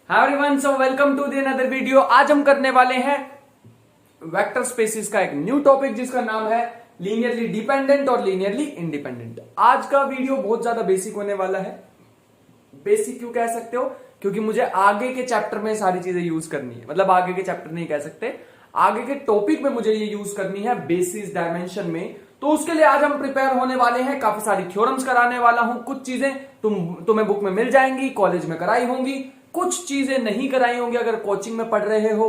Hi everyone, so welcome to the another video. आज हम करने वाले हैं वेक्टर स्पेसिस का एक न्यू टॉपिक जिसका नाम है लीनियरली डिपेंडेंट और लीनियरली इंडिपेंडेंट। आज का वीडियो बहुत ज्यादा बेसिक होने वाला है। बेसिक क्यों कह सकते हो? क्योंकि मुझे आगे के चैप्टर में सारी चीजें यूज करनी है। मतलब आगे के चैप्टर नहीं कह सकते, आगे के टॉपिक में मुझे ये यूज करनी है बेसिस डायमेंशन में। तो उसके लिए आज हम प्रिपेयर होने वाले हैं। काफी सारी थ्योरम्स कराने वाला हूं। कुछ चीजें तुम्हें बुक में मिल जाएंगी, कॉलेज में कराई होंगी, कुछ चीजें नहीं कराई होंगी। अगर कोचिंग में पढ़ रहे हो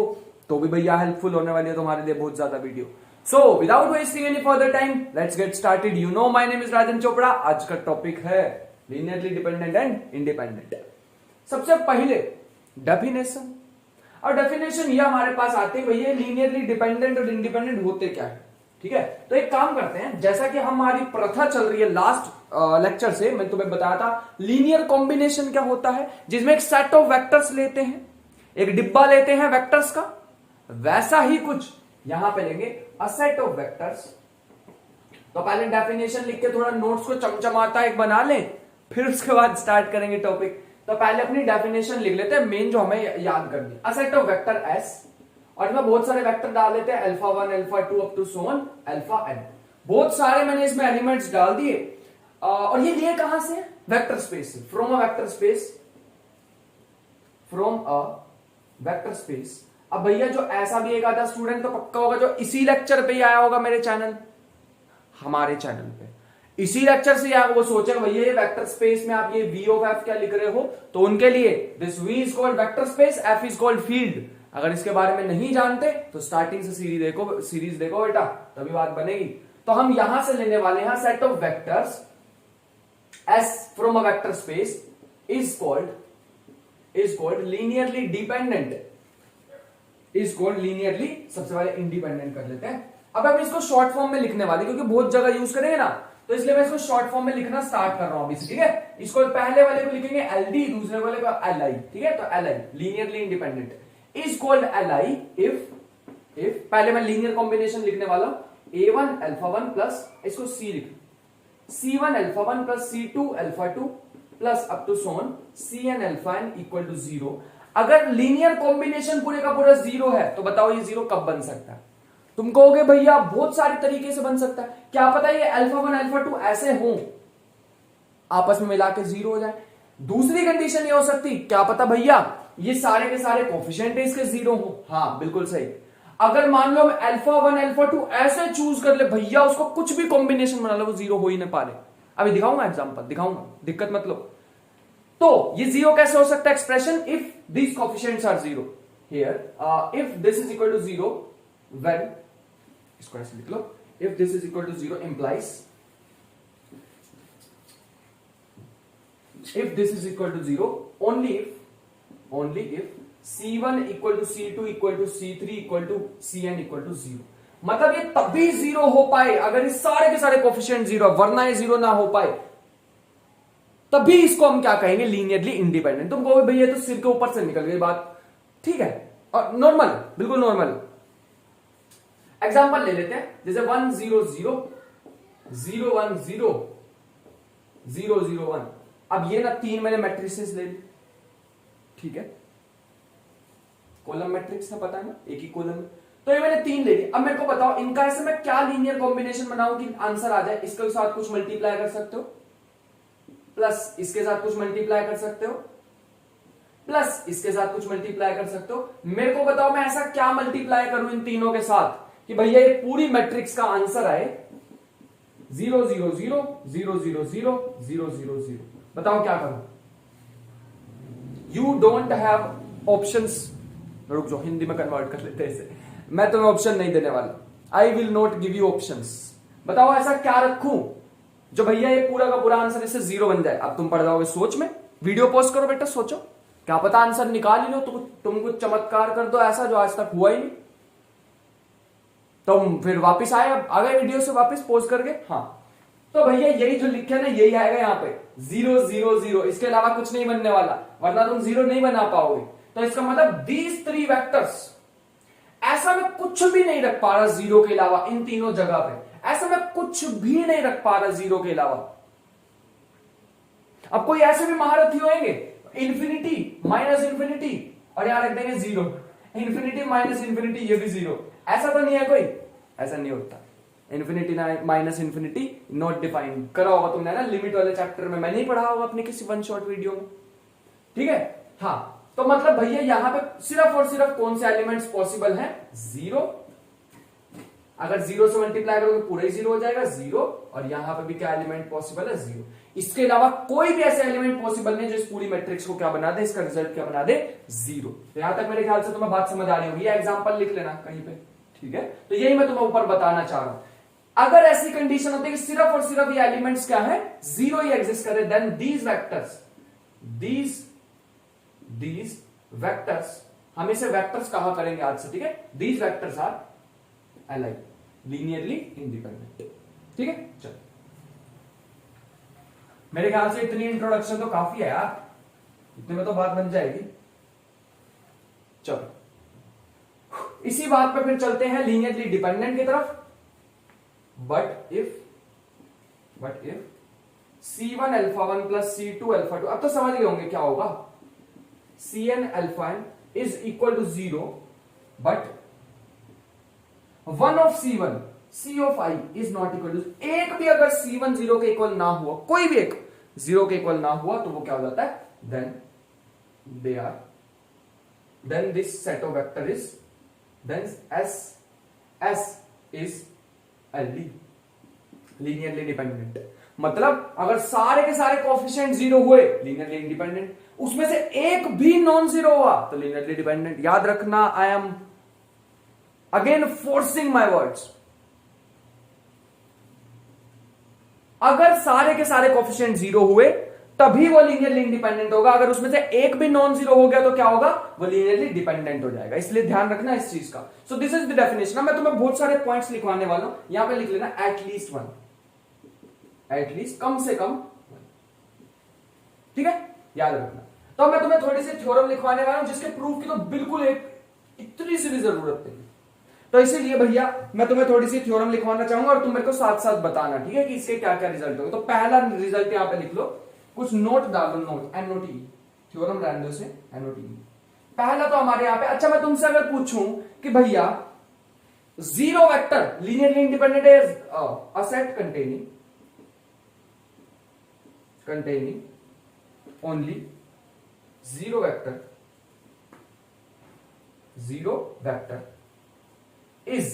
तो भी भैया हेल्पफुल होने वाली है तुम्हारे लिए बहुत ज्यादा video. So without wasting any further time, let's get started. You know my name is Rajan Chopra. आज का टॉपिक है लीनियरली डिपेंडेंट एंड इंडिपेंडेंट। सबसे पहले डेफिनेशन। और डेफिनेशन ये हमारे पास आते हैं भैया लीनियरली डिपेंडेंट और इंडिपेंडेंट होते क्या है। ठीक है, तो एक काम करते हैं, जैसा कि हमारी प्रथा चल रही है लास्ट लेक्चर से, मैं तुम्हें बताया था लीनियर कॉम्बिनेशन क्या होता है, जिसमें एक सेट ऑफ वेक्टर्स लेते हैं, एक डिब्बा लेते हैं वेक्टर्स का। वैसा ही कुछ यहां पे लेंगे, अ सेट ऑफ वेक्टर्स। तो पहले डेफिनेशन लिख के थोड़ा नोट्स को चमचमाता एक बना लें, फिर उसके बाद स्टार्ट करेंगे टॉपिक। तो पहले अपनी डेफिनेशन लिख लेते हैं, मेन जो हमें याद करनी। A set of vector S, और इसमें बहुत सारे वेक्टर डाल देते हैं, alpha 1 alpha 2 up to so on alpha n। बहुत सारे मैंने इसमें एलिमेंट्स डाल दिए। और ये लिए कहां से? वेक्टर स्पेस से, from a vector space, from a vector space. अब भैया जो ऐसा भी एक आधा स्टूडेंट तो पक्का होगा जो इसी लेक्चर पे ही आया होगा मेरे चैनल, हमारे चैनल पे इसी लेक्चर से आया, वो सोचेगा भैया ये वेक्टर स्पेस में आप ये v ऑफ f क्या लिख रहे हो। तो उनके लिए this v is called vector space, f is called field. अगर इसके बारे में नहीं जानते तो स्टार्टिंग से सीरीज देखो बेटा, तभी बात बनेगी। तो हम यहां से लेने वाले हैं set of vectors S from a vector space is called linearly dependent, is called linearly, सबसे पहले इंडिपेंडेंट कर लेते हैं। अब हम इसको शॉर्ट फॉर्म में लिखने वाले, क्योंकि बहुत जगह यूज करेंगे ना, तो इसलिए मैं इसको शॉर्ट फॉर्म में लिखना स्टार्ट कर रहा हूं अभी से। ठीक है, इसको पहले वाले को लिखेंगे LD, दूसरे वाले को LI। ठीक है, तो LI linearly independent is called LI if पहले मैं लीनियर कॉम्बिनेशन लिखने वाला हूं, A1 अल्फा 1 प्लस इसको C लिख, C1 alpha 1 plus C2 alpha 2 plus up to so on Cn alpha n equal to 0। अगर लीनियर कॉम्बिनेशन पूरे का पूरा 0 है तो बताओ ये 0 कब बन सकता है? तुम कहोगे भैया बहुत सारे तरीके से बन सकता है। क्या पता ये अल्फा 1 अल्फा 2 ऐसे हो, आपस में मिला के 0 हो जाए। दूसरी कंडीशन ये हो सकती, क्या पता भैया ये सारे के सारे कोफिशिएंट इसके 0 हो। हाँ बिल्कुल सही। अगर मान लो अल्फा 1 अल्फा 2 ऐसे चूज कर ले भैया, उसको कुछ भी कॉम्बिनेशन बना लो, वो 0 हो ही ना पा रहे। अभी दिखाऊंगा एग्जांपल, दिखाऊंगा, दिक्कत मत लो। तो ये 0 कैसे हो सकता है? Expression if these coefficients are 0 here, if this is equal to 0 when, इसको ऐसे लिख लो, if this is equal to 0 implies, if this is equal to 0 only if C1 equal to C2 equal to C3 equal to Cn equal to 0। मतलब ये तभी 0 हो पाए अगर ये सारे के सारे कोफिशिएंट 0, वरना ये 0 ना हो पाए, तभी इसको हम क्या कहेंगे? Linearly independent. तुम कहोगे भैया तो सिर के ऊपर से निकल गई बात। ठीक है, और नॉर्मल, बिल्कुल नॉर्मल एग्जांपल ले लेते हैं, जैसे 1 0 0 0 1 0 0 0 1। अब ये ना तीन मैंने मैट्रिसेस ले ली। ठीक है, कॉलम मैट्रिक्स है, पता है ना, एक ही कॉलम में। तो ये मैंने तीन ले ली। अब मेरे को बताओ इनका ऐसे मैं क्या लीनियर कॉम्बिनेशन बनाऊं कि आंसर आ जाए? इसके साथ कुछ मल्टीप्लाई कर सकते हो, प्लस इसके साथ कुछ मल्टीप्लाई कर सकते हो, प्लस इसके साथ कुछ मल्टीप्लाई कर सकते हो। मेरे को बताओ मैं ऐसा क्या मल्टीप्लाई करूं इन तीनों के साथ कि भैया ये पूरी मैट्रिक्स का आंसर आए 0 0 0 0 0 0 0 0 0। बताओ क्या करूं? You don't have options. रुक जाओ, हिंदी में कन्वर्ट कर लेते हैं इसे। मैं तुम्हें ऑप्शन नहीं देने वाला, I will not give you options. बताओ ऐसा क्या रखूं जो भैया ये पूरा का पूरा आंसर इससे 0 बन जाए। अब तुम पढ़ जाओगे सोच में, वीडियो पॉज करो बेटा, सोचो, क्या पता आंसर निकाल ही लो तो तुम कुछ चमत्कार कर दो ऐसा जो आज तक हुआ ही नहीं। तुम फिर वापिस आ गए वीडियो से वापिस पॉज करके। हाँ, तो भैया यही जो लिखे ना यही आएगा यहाँ पे 0 0 0, इसके अलावा कुछ नहीं बनने वाला, वरना तुम 0 नहीं बना पाओगे। तो इसका मतलब दीज 3 वेक्टर्स, ऐसा मैं कुछ भी नहीं रख पा रहा 0 के अलावा इन तीनों जगह पे, ऐसा मैं कुछ भी नहीं रख पा रहा 0 के अलावा। अब कोई ऐसे भी महारथी होंगे, इंफिनिटी माइनस इंफिनिटी और यहां रख देंगे जीरो, इंफिनिटी माइनस इंफिनिटी ये भी जीरो। ऐसा तो नहीं है कोई, ऐसा नहीं होता। Infinity minus infinity not defined करा होगा तुमने ना लिमिट वाले चैप्टर में, मैंने ही पढ़ा होगा अपने किसी वन शॉट वीडियो में, ठीक है। हाँ तो मतलब भैया यहां पे सिर्फ और सिर्फ कौन से एलिमेंट्स पॉसिबल हैं, जीरो। अगर जीरो से मल्टीप्लाई करोगे पूरा ही जीरो हो जाएगा, जीरो। और यहां पे भी क्या एलिमेंट पॉसिबल है, जीरो। इसके अलावा कोई भी ऐसे एलिमेंट पॉसिबल नहीं जो इस पूरी मैट्रिक्स को क्या बना दे, इसका रिजल्ट क्या बना दे, जीरो। तो यहां तक मेरे ख्याल से तुम्हें बात समझ आ रही होगी, एग्जांपल लिख लेना कहीं पे, ठीक है। तो यही मैं तुम्हें ऊपर बताना चाह रहा हूं। अगर ऐसी कंडीशन होती है कि सिर्फ और सिर्फ ये एलिमेंट्स क्या है, जीरो ही एग्जिस्ट करे, then these vectors, these vectors, हम इसे वेक्टर्स कहा करेंगे आज से, ठीक है। These vectors are alike linearly independent, ठीक है। चलो मेरे ख्याल से इतनी इंट्रोडक्शन तो काफी है यार, इतने में तो बात बन जाएगी। चलो इसी बात पे फिर चलते हैं लीनियरली डिपेंडेंट की तरफ। But if C1 alpha 1 plus C2 alpha 2, अब तो समझ गए होंगे क्या होगा, Cn alpha n is equal to zero, but one of C1 C of I is not equal to, एक भी अगर C1 जीरो के इक्वल ना हुआ, कोई भी एक जीरो के इक्वल ना हुआ तो वो क्या हो जाता है, then this set of vector is, then S is LD, linearly dependent. मतलब अगर सारे के सारे कोएफिशिएंट जीरो हुए, लीनियरली इंडिपेंडेंट। उसमें से एक भी नॉन जीरो हुआ तो लीनियरली डिपेंडेंट। याद रखना, I am again forcing my words. अगर सारे के सारे कोएफिशिएंट जीरो हुए तभी वो लीनियरली इंडिपेंडेंट होगा, अगर उसमें से एक भी नॉन जीरो हो गया तो क्या होगा, वो लीनियरली डिपेंडेंट हो जाएगा। इसलिए ध्यान रखना इस चीज का। So this is the definition. मैं तुम्हें बहुत सारे पॉइंट्स लिखवाने वाला हूं, यहां पे लिख लेना एटलीस्ट वन, एटलीस्ट कम से कम, ठीक है, याद रखना। तो मैं तुम्हें थोड़ी सी थ्योरम लिखवाने वाला हूं जिसके प्रूफ की तो बिल्कुल एक इतनी सी भी जरूरत नहीं। तो इसीलिए भैया मैं तुम्हें थोड़ी सी थ्योरम लिखवाना चाहूंगा और तुम मेरे को साथ साथ बताना, ठीक है, कि इसके क्या क्या रिजल्ट होगा। तो पहला रिजल्ट यहां पे लिख लो, कुछ नोट डाल दो, नोट NOT, थ्योरम रहने दो से NOT। पहला तो हमारे यहां पे, अच्छा मैं तुमसे अगर पूछूं कि भैया जीरो वेक्टर लीनियरली इंडिपेंडेंट है, a set containing only zero vector is,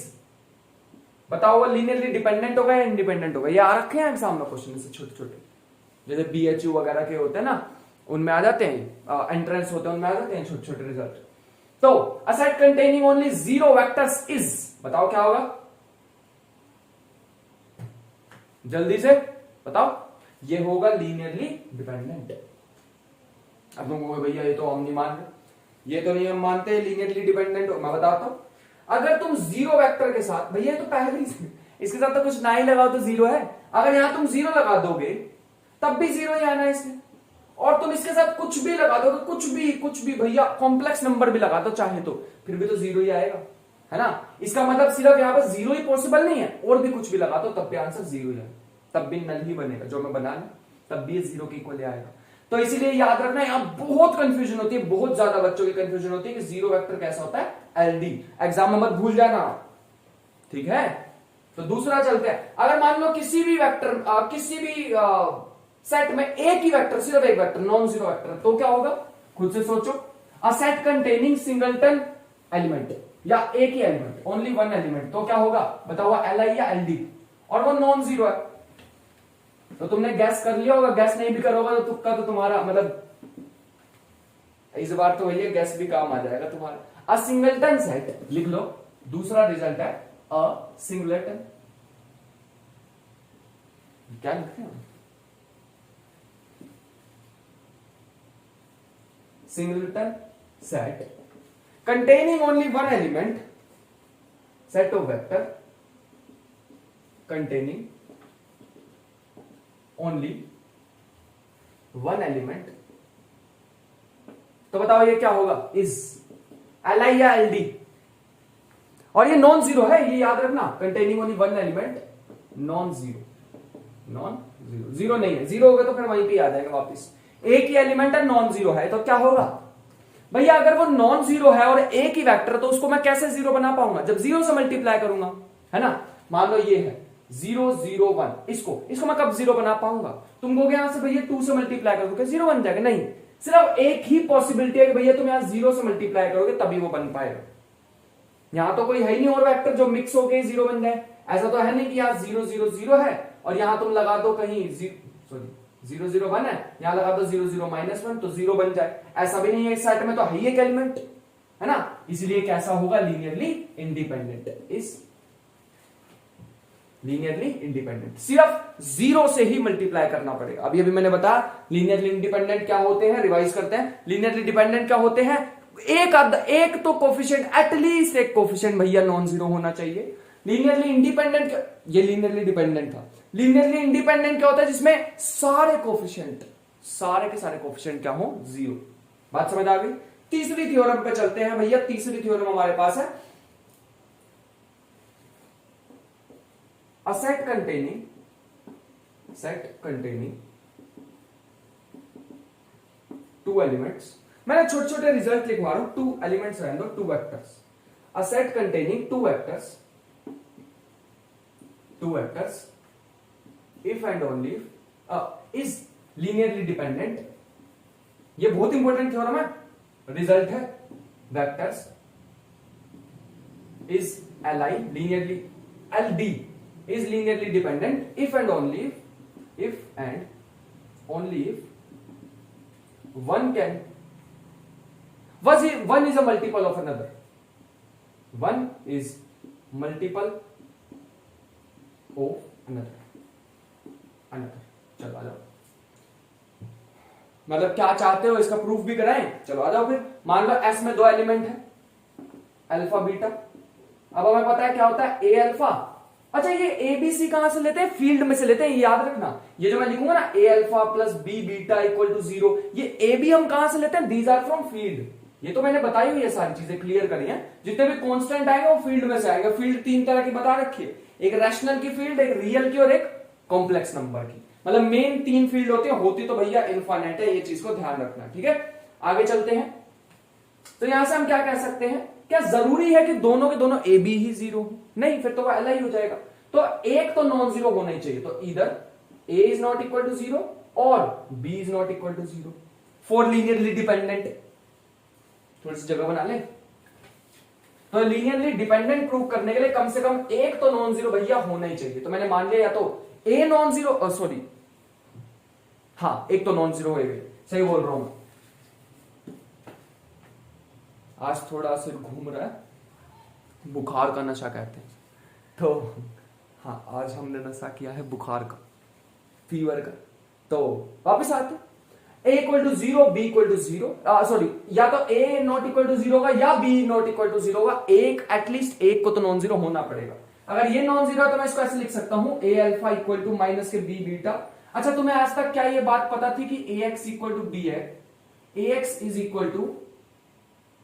बताओ वो लीनियरली डिपेंडेंट होगा या इंडिपेंडेंट होगा। ये आ रखे हैं एग्जाम में क्वेश्चन से छोटे छोटे, जैसे BHU वगैरह के होते हैं ना, उनमें आ जाते हैं, एंट्रेंस होते हैं उनमें आ जाते हैं छोटे छोटे रिजल्ट। तो a set containing only zero vectors is, बताओ क्या होगा, जल्दी से बताओ। ये होगा लीनियरली डिपेंडेंट। अब तुम कहोगे भैया ये तो हम नहीं मान रहे, ये तो नहीं हम मानते लीनियरली डिपेंडेंट हो। मैं बताता हूं, अगर तुम जीरो वेक्टर के साथ, भैया तो पहले ही इसके साथ तो कुछ ना ही लगाओ तो जीरो है, अगर यहां तुम जीरो लगा दोगे तब भी जीरो ही आना है इसमें, और तुम इसके साथ कुछ भी लगा दोगे, कुछ भी भैया कॉम्प्लेक्स नंबर भी लगा दो चाहे तो, फिर भी तो जीरो ही आएगा, है ना। इसका मतलब सिर्फ यहां पर जीरो ही पॉसिबल नहीं है, और भी कुछ भी लगा दो तब भी आंसर जीरो ही आएगा, तब भी नल ही बनेगा जो मैं बना लूं, तब भी ये जीरो के इक्वल आएगा। तो इसीलिए याद रखना, यहां बहुत कंफ्यूजन होती है, बहुत ज्यादा बच्चों की कंफ्यूजन होती है कि जीरो वेक्टर कैसा होता है, LD। एग्जाम में मत भूल जाना, ठीक है। तो दूसरा चलते हैं, अगर मान लो किसी भी वेक्टर, किसी भी सेट में एक ही वेक्टर, सिर्फ एक वेक्टर, नॉन जीरो वेक्टर, तो क्या होगा, खुद से सोचो। A set containing singleton element, या एक ही एलिमेंट, ओनली वन एलिमेंट, तो क्या होगा बताओ, LI या LD, और वो नॉन जीरो है। तो तुमने गैस कर लिया होगा, गैस नहीं भी करोगा तो तुक्का तो तुम्हारा, मतलब इस बार तो भैया गैस भी काम आ जाएगा तुम्हारा। अ सिंगलटन सेट लिख लो, दूसरा रिजल्ट है अ सिंगलटन, क्या लिखते हैं, singleton set containing only one element, set of vector containing only one element, तो बताओ ये क्या होगा, इज LI या LD, और ये नॉन जीरो है, ये याद रखना, containing only one element, non zero, zero नहीं है, जीरो होगा तो फिर वहीं पे आ जाएगा वापस, एक ही एलिमेंट है, नॉन जीरो है, तो क्या होगा, भैया अगर वो नॉन जीरो है और एक ही वेक्टर, तो उसको मैं कैसे जीरो बना पाऊंगा? जब जीरो से मल्टीप्लाई करूंगा, है ना। मान लो ये है 0 0 1, इसको मैं कब जीरो बना पाऊंगा? तुम कहोगे यहां से भैया 2 से मल्टीप्लाई करोगे क्या जीरो बन जाएगा? नहीं, सिर्फ एक ही पॉसिबिलिटी है कि भैया तुम यहां 0 से मल्टीप्लाई करोगे तभी वो बन पाएगा। यहां तो कोई है ही नहीं और वेक्टर जो मिक्स होके जीरो बन जाए। ऐसा तो है नहीं कि यहाँ 0 0 0 है और यहां तुम लगा दो कहीं 0 0 1 है, यहां लगा दो 0 0 -1 तो जीरो बन जाए। ऐसा भी नहीं है, इस सेट में तो है ही एक एलिमेंट, है ना। इसलिए कैसा होगा? Linearly independent. इस लीनियरली इंडिपेंडेंट, सिर्फ जीरो से ही मल्टीप्लाई करना पड़ेगा। अभी मैंने बताया लीनियरली इंडिपेंडेंट क्या होते हैं, रिवाइज करते हैं। लीनियरली डिपेंडेंट क्या होते हैं? एक तो कोफिशिएंट, एटलीस्ट एक कोफिशिएंट भैया नॉन जीरो होना चाहिए। लीनियरली इंडिपेंडेंट, ये लीनियरली डिपेंडेंट था। लीनियरली इंडिपेंडेंट क्या होता है? जिसमें सारे के सारे कोफिशिएंट क्या हो? जीरो। बात समझ आ गई? तीसरी थ्योरम पे चलते हैं भैया। तीसरी थ्योरम हमारे पास है a set containing two elements। मैंने छोटे छोटे रिजल्ट लिखवा रहा हूं, 2 एलिमेंट्स रहने दो, 2 vectors. a set containing two vectors if and only is linearly dependent। ये बहुत इंपॉर्टेंट थ्योरम है, रिजल्ट है vectors is li linearly ld is linearly dependent if and only if one is a multiple of another। one is multiple of another। चलो आ जाओ, मतलब क्या चाहते हो इसका प्रूफ भी कराएं? चलो आ जाओ फिर। मान लो एस में 2 एलिमेंट है, अल्फा बीटा। अब हमें पता है क्या होता है? ए अल्फा। अच्छा, ये ए बी सी कहां से लेते हैं? फील्ड में से लेते हैं, याद रखना। ये जो मैं लिखूंगा ना, a alpha plus b beta equal to 0, ये ए बी हम कहां से लेते हैं? These are from field. ये तो मैंने बताई हुई है, सारी चीजें क्लियर करी है। जितने भी कांस्टेंट आएंगे वो फील्ड में से आएंगे। फील्ड 3 तरह की बता रखी है, एक रैशनल की फील्ड, एक रियल की और एक कॉम्प्लेक्स नंबर की। मतलब मेन 3 फील्ड होती तो भैया इनफाइनाइट है, ये चीज को ध्यान रखना। ठीक है, आगे चलते हैं। तो यहां से हम क्या कह सकते हैं? क्या जरूरी है कि दोनों के दोनों ए बी ही जीरो हो? नहीं, फिर तो वो एल ही हो जाएगा। तो एक तो नॉन जीरो होना ही चाहिए। तो इधर A is not equal to 0 और B is not equal to 0 for linearly dependent. थोड़ी सी जगह बना ले। तो लीनियरली डिपेंडेंट प्रूव करने के लिए कम से कम एक तो नॉन जीरो भैया होना ही चाहिए। तो मैंने मान लिया या तो ए नॉन जीरो, सॉरी हाँ, एक तो नॉन जीरो होगा, सही बोल रहा हूं। आज थोड़ा सिर घूम रहा है, बुखार का नशा कहते हैं। तो हाँ, आज हमने नशा किया है बुखार का, फीवर का। तो वापस आते, a equal to 0, b equal to 0, sorry, या तो ए नॉट इक्वल टू 0 होगा या बी नॉट इक्वल टू 0 होगा। एक एटलीस्ट एक को तो नॉन जीरो होना पड़ेगा। अगर ये नॉन जीरो है तो मैं इसको ऐसे लिख सकता हूं, ए अल्फा इक्वल टू माइनस के बी बीटा। अच्छा, तुम्हें आज तक क्या ये बात पता थी कि a x equal to b है, a x is equal to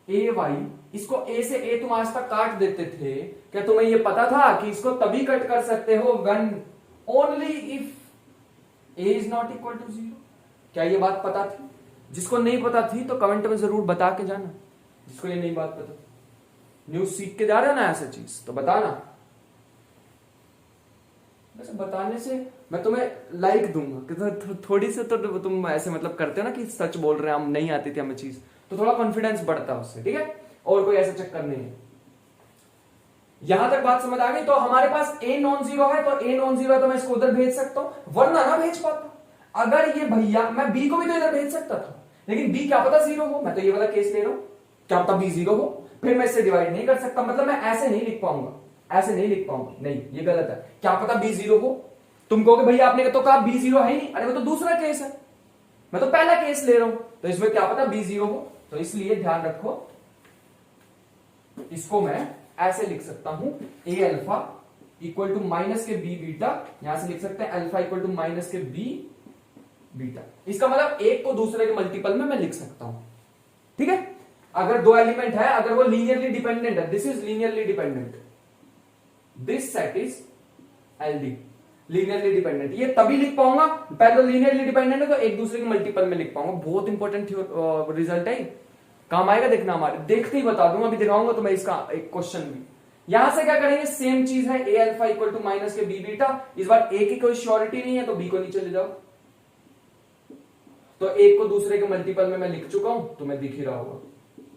a y. इसको ए से ए तुम आज तक काट देते थे। क्या तुम्हें ये पता था कि इसको तभी कट कर सकते हो when only if A is not equal to 0? क्या ये बात पता थी? जिसको नहीं पता थी तो कमेंट में जरूर बता के जाना। जिसको ये नहीं बात पता, न्यूज सीख के जा रहे हो ना ऐसा चीज, तो बताना। वैसे बताने से मैं तुम्हें लाइक दूंगा कि थोड़ी सी तो तुम ऐसे मतलब करते हो ना कि सच बोल रहे हैं हम, नहीं आती थी हमें चीज, तो थोड़ा कॉन्फिडेंस बढ़ता है उससे। ठीक है, और कोई ऐसा चक्कर नहीं है। यहां तक बात समझ आ गई? तो हमारे पास ए नॉन जीरो है, तो ए नॉन जीरो है तो मैं इसको उधर भेज सकता हूं, वरना ना भेज पाता। अगर ये भैया, मैं बी को भी तो इधर भेज सकता था, लेकिन बी क्या पता 0 हो। मैं तो ये वाला केस ले रहा हूं, क्या पता बी 0 हो, फिर मैं इससे डिवाइड नहीं कर सकता। मतलब मैं ऐसे नहीं लिख पाऊंगा, ऐसे नहीं लिख पाऊंगा, नहीं ये गलत है। क्या पता बी 0 हो। तुम कहोगे भैया आपने तो कहा बी 0 है ही नहीं। अरे वो तो दूसरा केस है, मैं तो पहला केस ले रहा हूं, तो इसमें क्या पता बी 0 हो। तो इसलिए ध्यान रखो, इसको मैं ऐसे लिख सकता हूं, ए अल्फा इक्वल टू माइनस के बी बीटा। यहां से लिख सकते हैं अल्फा इक्वल टू माइनस के बी बीटा। इसका मतलब एक को दूसरे के मल्टीपल में मैं लिख सकता हूं। ठीक है, अगर 2 एलिमेंट है, अगर वो लीनियरली डिपेंडेंट है, this is linearly dependent, this set is LD, linearly dependent. ये तभी लिख पाऊंगा, पहले लीनियरली डिपेंडेंट है तो एक दूसरे के मल्टीपल में लिख पाऊंगा। बहुत इंपॉर्टेंट रिजल्ट है। काम आएगा देखना, हमारे देखते ही बता दूंगा, अभी दिखाऊंगा तो मैं इसका एक क्वेश्चन भी। यहां से क्या करेंगे, सेम चीज है, ए अल्फा इक्वल टू माइनस के बी बीटा। इस बार ए की कोई श्योरिटी नहीं है तो बी को नीचे ले जाओ, तो एक को दूसरे के मल्टीपल में मैं लिख चुका हूं, तुम्हें दिख ही रहा होगा,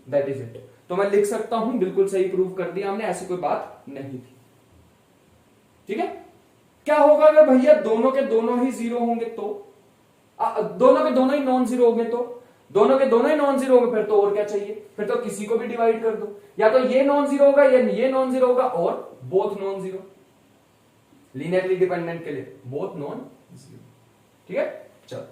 दैट इज इट। तो मैं लिख सकता हूं, बिल्कुल सही प्रूव कर दिया हमने, ऐसी कोई बात नहीं थी। ठीक है, क्या होगा अगर भैया दोनों के दोनों ही जीरो होंगे तो, दोनों के दोनों ही नॉन जीरो होंगे तो, दोनों के दोनों ही नॉन जीरो होंगे फिर तो और क्या चाहिए, फिर तो किसी को भी डिवाइड कर दो, या तो ये नॉन जीरो होगा या ये नॉन जीरो होगा, और both non zero, linearly dependent के लिए बोथ नॉन जीरो। ठीक है, चलो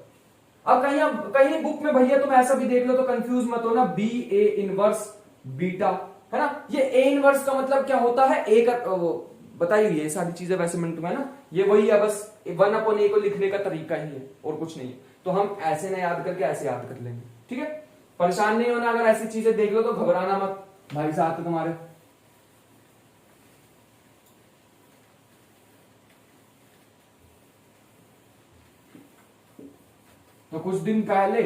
अब कहीं बुक में भैया तुम ऐसा भी देख लो तो कंफ्यूज मत हो ना, बी ए इनवर्स बीटा, है ना, ये ए इनवर्स का मतलब क्या होता है, ए का बताइए, ये सारी चीजें वैसे मिनट में ना, ये वही है, बस 1/a को लिखने का तरीका ही है और कुछ नहीं है, तो हम ऐसे ना याद करके ऐसे याद कर लेंगे। ठीक है, परेशान नहीं होना, अगर ऐसी चीजें देख लो तो घबराना मत, भाई साहब तो तुम्हारे। तो कुछ दिन पहले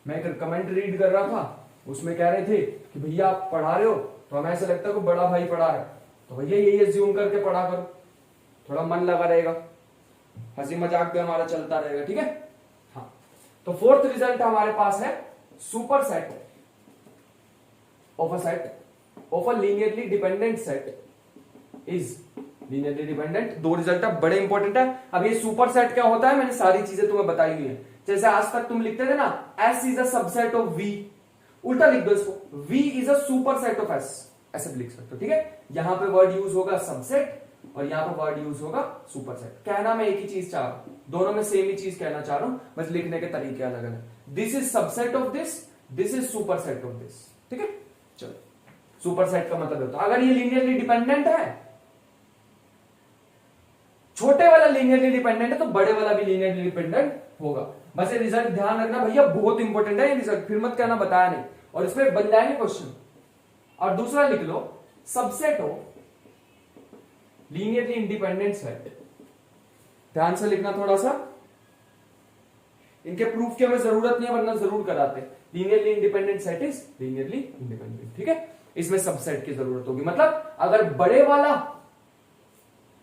मैं एक कमेंट रीड कर रहा था, उसमें कह रहे थे कि भैया आप पढ़ा रहे हो तो हमें ऐसा लगता है कोई बड़ा भाई पढ़ा रहा है, तो भैया यही एज्यूम करके पढ़ा करो, थोड़ा मन लगा रहेगा, हंसी मजाक भी हमारा चलता रहेगा। ठीक है, हाँ, तो फोर्थ रिजल्ट हमारे पास है, super set of a linearly dependent set is linearly dependent. दो रिजल्ट है, बड़े इंपॉर्टेंट है। अब ये सुपर सेट क्या होता है, मैंने सारी चीजें तुम्हें बताई हुई है, जैसे आज तक तुम लिखते थे ना, S is a subset of V, उल्टा लिख दो इसको, V is a super set of S, ऐसे भी लिख सकते हो। ठीक है, यहां पे वर्ड यूज होगा सबसेट और यहां पे वर्ड यूज होगा सुपर सेट। कहना मैं एक ही चीज चाह रहा हूं, दोनों में सेम ही चीज कहना चाह रहा हूं, बस लिखने के तरीके अलग अलग। This is subset of this is super set of this. ठीक है, चलो, सुपर सेट का मतलब होता है अगर ये लीनियरली डिपेंडेंट है, छोटे वाला लीनियरली डिपेंडेंट है तो बड़े वाला भी लीनियरली डिपेंडेंट होगा। बस ये रिजल्ट ध्यान रखना भैया, बहुत इंपॉर्टेंट है ये रिजल्ट, फिर मत कहना बताया नहीं, और इसमें बन जाएंगे क्वेश्चन। और दूसरा लिख लो, subset of linearly independent set, ध्यान से लिखना थोड़ा सा, इनके प्रूफ की हमें जरूरत नहीं है वरना जरूर कराते। Linearly independent set is linearly independent. ठीक है, इसमें सबसेट की जरूरत होगी, मतलब अगर बड़े वाला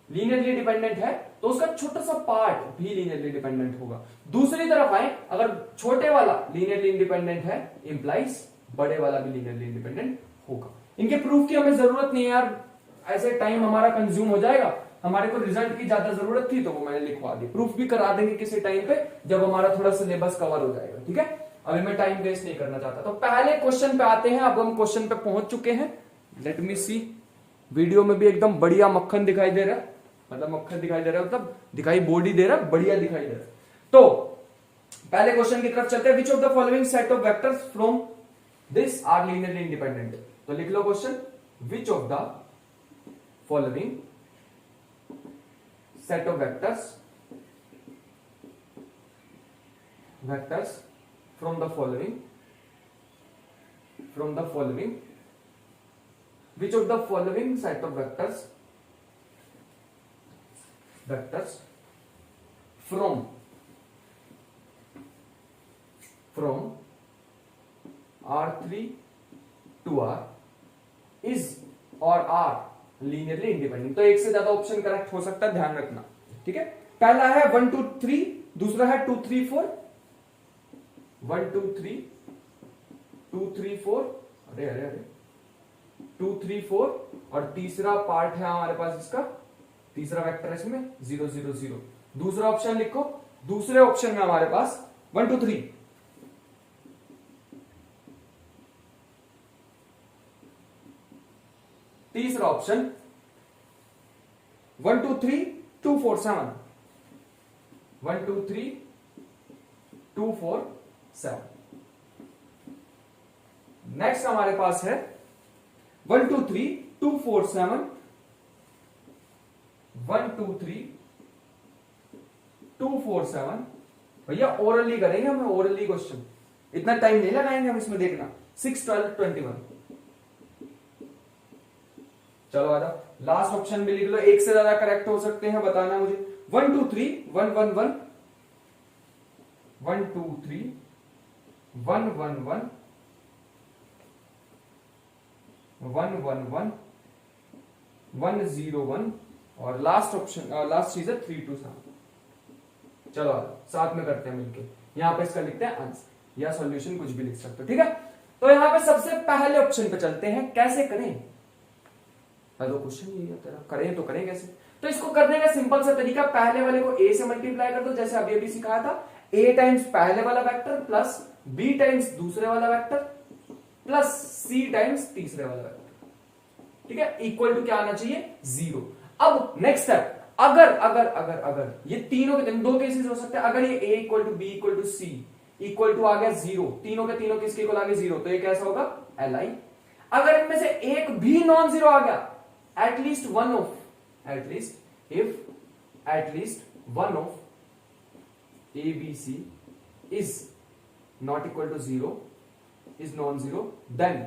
लीनियरली डिपेंडेंट है तो उसका छोटा सा पार्ट भी लीनियरली डिपेंडेंट होगा। दूसरी तरफ आए, अगर छोटे वाला लीनियरली इंडिपेंडेंट है, इंप्लाइज बड़े वाला भी लीनियरली इंडिपेंडेंट होगा। इनके प्रूफ की हमें जरूरत नहीं है यार, ऐसे टाइम हमारा कंज्यूम हो जाएगा, हमारे को रिजल्ट की ज्यादा जरूरत थी तो वो मैंने लिखवा दी, प्रूफ भी करा देंगे किसी टाइम पे जब हमारा थोड़ा सिलेबस कवर हो जाएगा। ठीक है, अभी मैं टाइम वेस्ट नहीं करना चाहता, तो पहले क्वेश्चन पे आते हैं। अब हम क्वेश्चन पे पहुंच चुके हैं, लेट मी सी, वीडियो में भी एकदम बढ़िया मक्खन दिखाई दे रहा है, मतलब मक्खन दिखाई दे रहा है, मतलब दिखाई बॉडी दे रहा है, बढ़िया दिखाई दे रहा है। तो पहले क्वेश्चन की तरफ चलते हैं, which of the following set of vectors from this are linearly independent. तो लिख लो question, which of the following set of vectors from the following which of the following set of vectors from R3 to R is or are linearly independent. तो एक से ज्यादा option correct हो सकता है, ध्यान रखना। ठीक है, पहला है 1 2 3, दूसरा है 2 3 4, 1 2 3 2 3 4, अरे 2 3 4, और तीसरा पार्ट है हमारे पास इसका, तीसरा वेक्टर है इसमें 0 0 0। दूसरा ऑप्शन लिखो, दूसरे ऑप्शन में हमारे पास 1 2 3, तीसरा ऑप्शन 1 2 3 2 4 7, 1 2 3 2 4 7। नेक्स्ट हमारे पास है 1 2 3 2 4 7, 1 2 3 2 4 7। भैया ओरली करेंगे हम, ओरली क्वेश्चन, इतना टाइम नहीं लगाएंगे हम इसमें, देखना 6 12 21। चलो आजा, लास्ट ऑप्शन भी लिख लो, एक से ज्यादा करेक्ट हो सकते हैं, बताना मुझे। 1 2 3 1 1 1, 1 2 3 1 1 1, 1 1 1 1 0 1 और लास्ट ऑप्शन लास्ट चीज है 3 2 7। चलो साथ में करते हैं मिलके। यहां पे इसका लिखते हैं आंसर या सॉल्यूशन, कुछ भी लिख सकते हो, ठीक है। तो यहां पे सबसे पहले ऑप्शन पे चलते हैं, कैसे करें। पहले क्वेश्चन यही है तेरा, करें तो करें कैसे। तो इसको करने का सिंपल सा तरीका, पहले वाले को a से मल्टीप्लाई कर दो, जैसे अभी अभी सिखाया था। a टाइम्स पहले वाला वेक्टर प्लस b टाइम्स दूसरे वाला वेक्टर प्लस c टाइम्स तीसरे वाला वेक्टर, ठीक है। इक्वल टू क्या आना चाहिए, 0। अब नेक्स्ट स्टेप, अगर अगर अगर अगर ये तीनों के दो केसेस हो सकते हैं। अगर ये a equal to b equal to c equal to आ गया 0, तीनों के तीनों किसके इक्वल आ गए 0, तो ये कैसा होगा li। अगर इनमें से एक भी नॉन जीरो आ गया, at least one of a b c is not equal to 0 is non zero then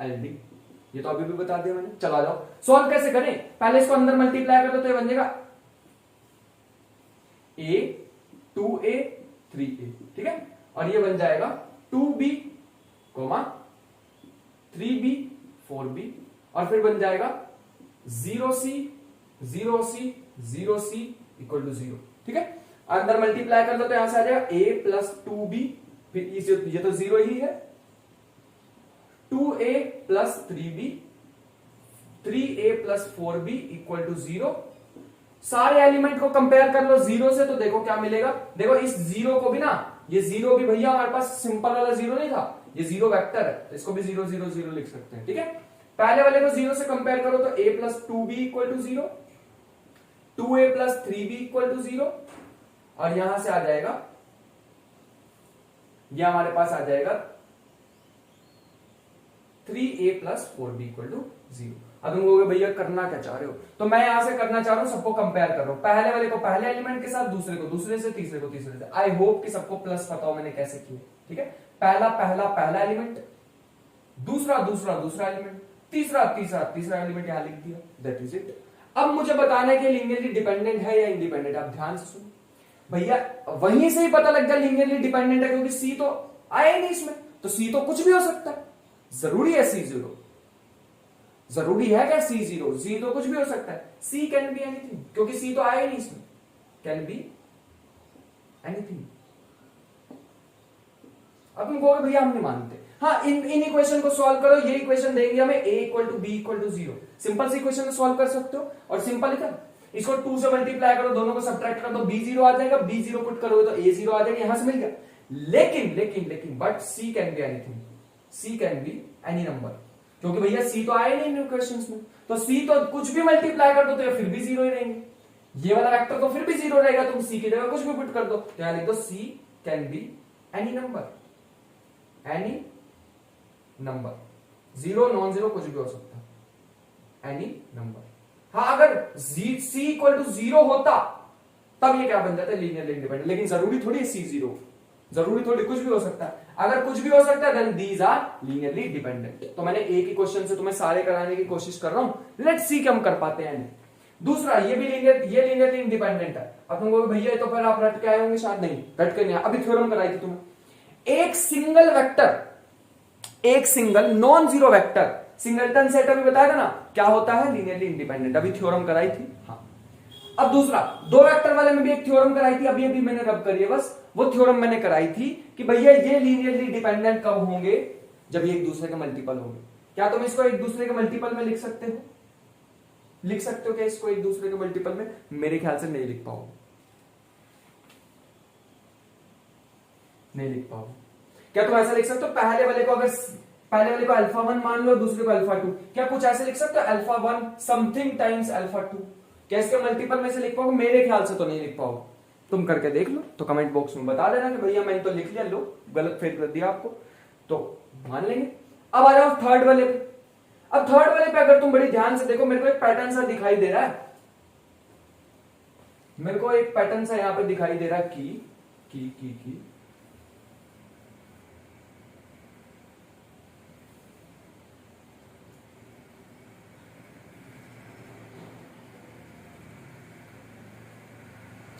LD। ये तो अभी भी बता दिया मैंने। चला जाओ सॉल्व कैसे करें। पहले इसको अंदर मल्टीप्लाई कर दो तो ये बन जाएगा a 2a 3a, ठीक है। और ये बन जाएगा 2b 3b 4b और फिर बन जाएगा 0c 0c 0c equal to 0, ठीक है। अंदर मल्टीप्लाई कर दो तो यहां से आ जाएगा a प्लस 2b, फिर ये तो 0 ही है, 2a plus 3b 3a plus 4b equal to 0। सारे एलिमेंट को कंपेयर कर लो 0 से, तो देखो क्या मिलेगा। देखो इस 0 को भी ना, ये 0 भी भैया हमारे पास सिंपल वाला 0 नहीं था, ये 0 वेक्टर है, तो इसको भी 0 0 0 लिख सकते हैं, ठीक है। पहले वाले को 0 से कंपेयर करो तो a plus 2b equal to 0, 2a plus 3b equal to 0 और यहां से आ जाएगा, यह हमारे पास आ जाएगा 3a plus 4b equal to 0। अब तुम कहोगे भैया करना क्या चाह रहे हो, तो मैं यहां से करना चाह रहा हूं सबको कंपेयर कर रहा हूं, पहले वाले को पहले एलिमेंट के साथ, दूसरे को दूसरे से, तीसरे को तीसरे से। आई होप कि सबको प्लस पता हो मैंने कैसे किया, ठीक है। पहला पहला पहला एलिमेंट, दूसरा दूसरा दूसरा एलिमेंट, तीसरा तीसरा तीसरा एलिमेंट यहां लिख दिया, दैट इज इट। अब मुझे बताना है कि लीनियरली डिपेंडेंट है या इंडिपेंडेंट। आप ध्यान से सुनो भैया, वहीं से ही पता लग गया लीनियरली डिपेंडेंट है, क्योंकि सी तो आया नहीं इसमें, तो सी तो कुछ भी हो सकता है। जरूरी है सी 0, जरूरी है क्या सी 0, सी तो कुछ भी हो सकता है। सी कैन बी एनीथिंग, क्योंकि सी तो आया ही नहीं इसमें, कैन बी एनीथिंग। अब तुम कहोगे भैया हम नहीं मानते। हाँ, इन इक्वेशन को सॉल्व करो, ये इक्वेशन देंगे हमें a equal to b equal to 0। Simple सी इक्वेशन सॉल्व कर सकते हो, और सिंपल है क्या, इसको 2 से मल्टीप्लाई करो, दोनों को सब्ट्रैक्ट कर दो, b 0 आ जाएगा, b 0 पुट करोगे तो a 0 आ जाएगा, यहां से मिल गया। लेकिन लेकिन लेकिन but c can be anything, c can be any number, क्योंकि भैया c तो आया नहीं इन इक्वेशंस में, तो c तो कुछ भी मल्टीप्लाई कर दो तो ये फिर भी 0 ही रहेंगे। ये वाला वेक्टर तो फिर भी 0 रहेगा, तुम c की जगह कुछ भी पुट कर दो, तो यहां लिख दो c can be any number, any number, 0 non 0 कुछ भी हो सकता है, एनी नंबर। हाँ, अगर c इक्वल टू 0 होता तब ये क्या बन जाता है, लीनियरली इंडिपेंडेंट। लेकिन जरूरी थोड़ी है c 0, जरूरी थोड़ी, कुछ भी हो सकता है। अगर कुछ भी हो सकता है then these are linearly dependent. तो मैंने एक ही क्वेश्चन से तुम्हें सारे कराने की कोशिश कर रहा हूं, लेट्स सी कि हम कर पाते हैं। दूसरा, ये भी लीनियरली इंडिपेंडेंट है। अब तुम कहोगे भैया तो फिर आप रट के आए होंगे, शायद नहीं रट के नहीं, अभी थ्योरम कराई थी तुम्हें। एक सिंगल वेक्टर, एक single non zero vector, singleton set अभी बताया था ना क्या होता है, लीनियरली इंडिपेंडेंट, अभी थ्योरम कराई थी। हाँ, अब दूसरा, दो वेक्टर वाले में भी एक थ्योरम कराई थी, अभी अभी मैंने रब करी है बस, वो थ्योरम मैंने कराई थी कि भैया ये लीनियरली डिपेंडेंट कब होंगे, जब ये एक दूसरे के मल्टीपल होंगे। क्या तुम इसको एक दूसरे के मल्टीपल में लिख सकते हो, लिख सकते हो क्या इसको एक दूसरे के मल्टीपल में? मेरे ख्याल से नहीं लिख पाओगे, नहीं लिख पाओगे। क्या तुम ऐसा लिख सकते हो, पहले वाले को अगर पहले वाले को अल्फा 1 मान लो, दूसरे को अल्फा 2, क्या कुछ ऐसे लिख सकते हो अल्फा 1 समथिंग टाइम्स अल्फा 2? क्या इसके मल्टीपल में से लिख पाओगे? मेरे ख्याल से तो नहीं लिख पाओगे। तुम करके देख लो, तो कमेंट बॉक्स में बता देना कि भैया मैंने तो लिख लिया, लो गलत फेल कर दिया आपको, तो मान लेंगे। अब आ जाओ थर्ड वाले पे। अब थर्ड वाले पे अगर तुम बड़ी ध्यान से देखो, मेरे को एक पैटर्न सा दिखाई दे रहा है, मेरे को एक पैटर्न सा यहां पे दिखाई दे रहा है की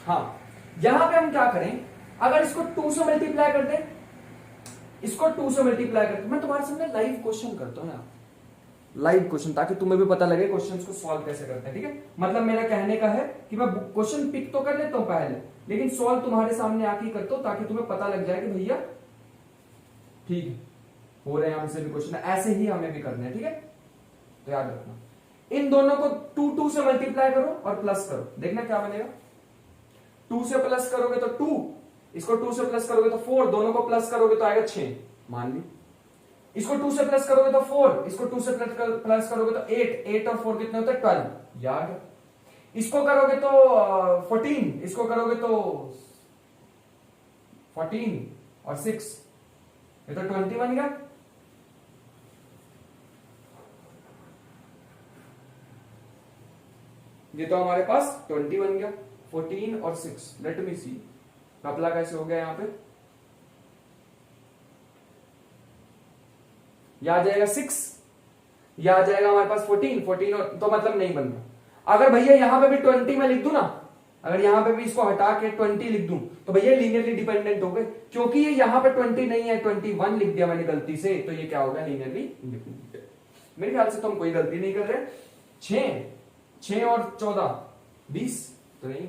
हाँ, यहां पे हम क्या करें, अगर इसको 2 से मल्टीप्लाई कर दें, इसको 2 से मल्टीप्लाई करते, मैं तुम्हारे सामने लाइव क्वेश्चन करता हूं यार, लाइव क्वेश्चन, ताकि तुम्हें भी पता लगे क्वेश्चंस को सॉल्व कैसे करते हैं, ठीक है। मतलब मेरा कहने का है कि मैं क्वेश्चन पिक तो कर लेता हूं पहले, लेकिन सॉल्व तुम्हारे सामने आके ही करता हूं, ताकि तुम्हें पता लग जाए कि भैया ठीक है, हो रहे हैं हमसे भी क्वेश्चन, ऐसे ही हमें भी करने हैं, ठीक है। तो याद रखना, इन दोनों को 2 से मल्टीप्लाई करो और प्लस करो, देखना क्या बनेगा। 2 से प्लस करोगे तो 2, इसको 2 से प्लस करोगे तो 4, दोनों को प्लस करोगे तो आएगा 6, मान ली। इसको 2 से प्लस करोगे तो 4, इसको 2 से प्लस करोगे तो 8, 8 और 4 कितने होते हैं 12, याद। इसको करोगे तो 14, इसको करोगे तो 14 और 6, ये तो 20 बन गया। ये तो हमारे पास 20 बन गया। 14 और 6, लेट मी सी कपला कैसे हो गया यहां पे, यह आ जाएगा 6, यह आ जाएगा हमारे पास 14, 14 और, तो मतलब नहीं बन रहा। अगर भैया यहां पे भी 20 में लिख दूं ना, अगर यहां पे भी इसको हटा के 20 लिख दूं, तो भैया लीनियरली डिपेंडेंट हो गए, क्योंकि ये यहां पे 20 नहीं है, 21 लिख दिया मैंने गलती से, तो ये क्या हो गया, लीनियरली इंडिपेंडेंट। मेरे ख्याल से तो हम कोई गलती नहीं कर रहे। 6 और 14 20 तो नहीं।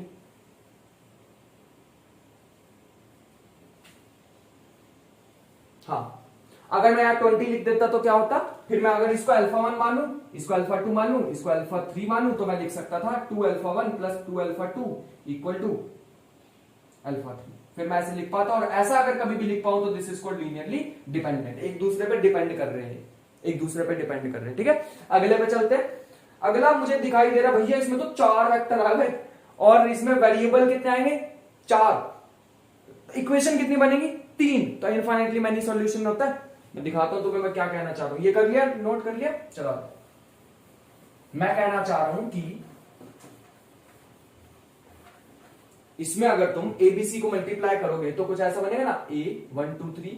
हाँ, अगर मैं यहाँ 20 लिख देता तो क्या होता, फिर मैं अगर इसको अल्फा 1 मानूं, इसको अल्फा 2 मानूं, इसको अल्फा 3 मानूं, तो मैं लिख सकता था 2 alpha 1 plus 2 alpha 2 equal to alpha 3। फिर मैं ऐसे लिख पाता, और ऐसा अगर कभी भी लिख पाऊं तो this is called linearly dependent, एक दूसरे पे डिपेंड कर रहे हैं, एक दूसरे पे डिपेंड कर रहे हैं, ठीक है। अगले पे चलते हैं। अगला मुझे दिखाई दे रहा भैया इसमें तो 4 वेक्टर आ गए, और इसमें वेरिएबल कितने आएंगे 4, इक्वेशन कितनी बनेगी 3, तो इनफाइनाइटली मैनी सॉल्यूशन होता है। मैं दिखाता हूं तुम्हें मैं क्या कहना चाह रहा हूं, ये कर लिया, नोट कर लिया। चलो, मैं कहना चाह रहा हूं कि इसमें अगर तुम एबीसी को मल्टीप्लाई करोगे तो कुछ ऐसा बनेगा ना, ए 1 2 3,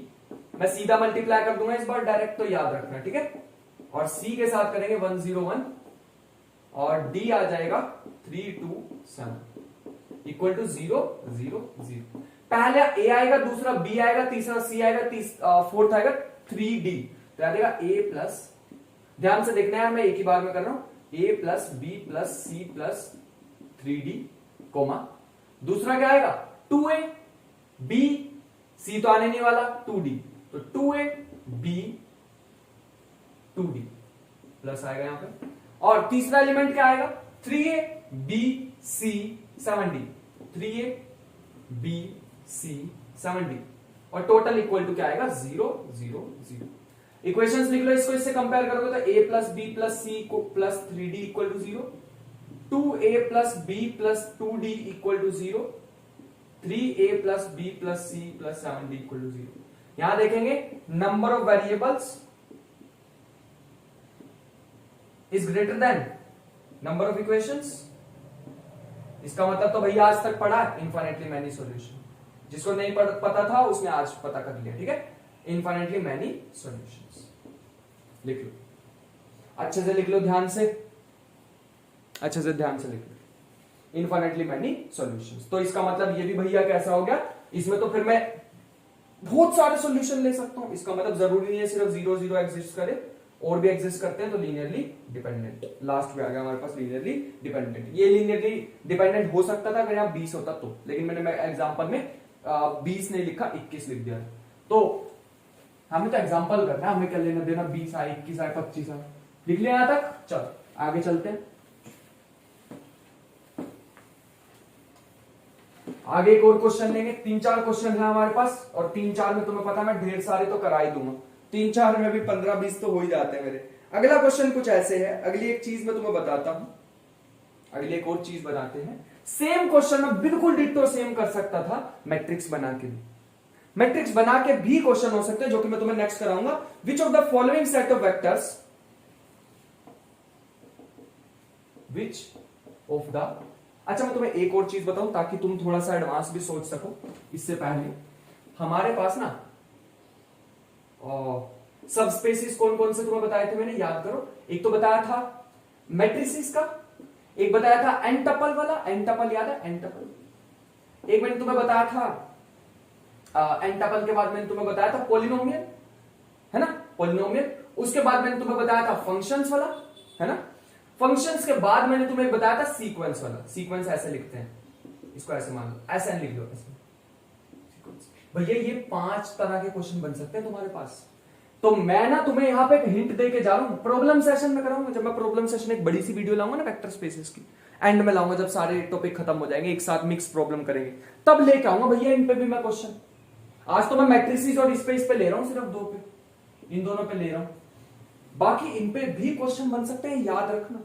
मैं सीधा मल्टीप्लाई कर दूंगा इस बार डायरेक्ट, तो याद रखना, ठीक है। और सी के साथ करेंगे 1 0 1, और डी आ जाएगा 3 2 7 इक्वल टू 0 0 0। पहले ए आएगा, दूसरा बी आएगा, तीसरा सी आएगा, फोर्थ आएगा 3D, तो आ जाएगा ए प्लस, ध्यान से देखना है, मैं एक ही बार में कर रहा हूं, A plus B plus C plus 3D comma, दूसरा क्या आएगा 2A बी, सी तो आने नहीं वाला, 2D, तो 2A बी 2D प्लस आएगा यहां पे, और तीसरा एलिमेंट क्या आएगा 3A B C 7D, 3A B C 7D, और टोटल इक्वल टू क्या आएगा 0 0 0। इक्वेशंस लिख लो, इसको इससे कंपेयर करोगे तो a plus B plus C plus 3D equal to 0, 2A plus B plus 2D equal to 0, 3A plus B plus C plus 7D equal to 0। यहां देखेंगे number of variables is greater than number of equations, इसका मतलब तो भैया आज तक पढ़ा infinitely many solution, जिसको नहीं पता था उसने आज पता कर लिया, ठीक है। इनफाइनाइटली मैनी सॉल्यूशंस लिख लो, अच्छे से लिख लो, ध्यान से, अच्छे से ध्यान से लिख लो, इनफाइनाइटली मैनी सॉल्यूशंस। तो इसका मतलब ये भी भैया कैसा हो गया, इसमें तो फिर मैं बहुत सारे सॉल्यूशन ले सकता हूं, इसका मतलब जरूरी नहीं है सिर्फ 0 0 एग्जिस्ट करे, और भी एग्जिस्ट करते हैं, तो लीनियरली डिपेंडेंट लास्ट में आ गया हमारे पास, लीनियरली डिपेंडेंट। ये लीनियरली डिपेंडेंट हो सकता था अगर यहाँ 20 होता तो, लेकिन मैंने एग्जांपल में 20 नहीं लिखा, 21 लिख दिया, तो हमें तो एग्जांपल करना है, हमें क्या लेना देना, 20 आए 21 आए 25 आए, लिख लिया यहां तक। चल आगे चलते हैं, आगे एक और क्वेश्चन लेंगे, 3-4 क्वेश्चन है हमारे पास, और 3-4 में तुम्हें पता है मैं ढेर सारे तो करा ही दूंगा, 3-4 में भी 15-20 तो हो ही जाते हैं मेरे। अगला क्वेश्चन कुछ ऐसे है, अगली एक चीज मैं तुम्हें बताता हूं, अगली एक और चीज बनाते हैं। सेम क्वेश्चन में बिल्कुल डिट्टो सेम कर सकता था मैट्रिक्स बना के भी, मैट्रिक्स बना के भी क्वेश्चन हो सकते हैं, जो कि मैं तुम्हें नेक्स्ट कराऊंगा। विच of the following set of vectors, which of the, अच्छा मैं तुम्हें एक और चीज बताऊं ताकि तुम थोड़ा सा एडवांस भी सोच सको। इससे पहले हमारे पास ना सब स्पेसिस कौन कौन से तुम्हें बताए थे मैंने, याद करो। एक तो बताया था मैट्रिसेस का, एक बताया था एन टपल वाला, एन टपल याद है, एन टपल। एक मैंने तुम्हें बताया था एन टपल के बाद मैंने तुम्हें बताया था पॉलिनोमियल, है ना, पॉलिनोमियल, उसके बाद मैंने तुम्हें बताया था फंक्शंस वाला, है ना, फंक्शंस के बाद मैंने तुम्हें बताया था सीक्वेंस वाला। सीक्वेंस ऐसे लिखते हैं, इसको ऐसे मान लो, ऐसे लिख लो ऐसे। भैया ये 5 तरह के क्वेश्चन बन सकते हैं तुम्हारे पास। तो मैं ना तुम्हें यहां पे एक हिंट दे के जा रहा हूं, प्रॉब्लम सेशन में कराऊंगा। जब मैं प्रॉब्लम सेशन एक बड़ी सी वीडियो लाऊंगा ना वेक्टर स्पेसेस की, एंड में लाऊंगा, जब सारे टॉपिक खत्म हो जाएंगे, एक साथ मिक्स प्रॉब्लम करेंगे, तब लेके आऊंगा भैया इन पे भी मैं क्वेश्चन। आज तो मैं मैट्रिसेस और इस पे ले रहा हूं, सिर्फ 2 पे, इन दोनों पे ले रहा हूं, बाकी इन पे भी क्वेश्चन बन सकते हैं, याद रखना।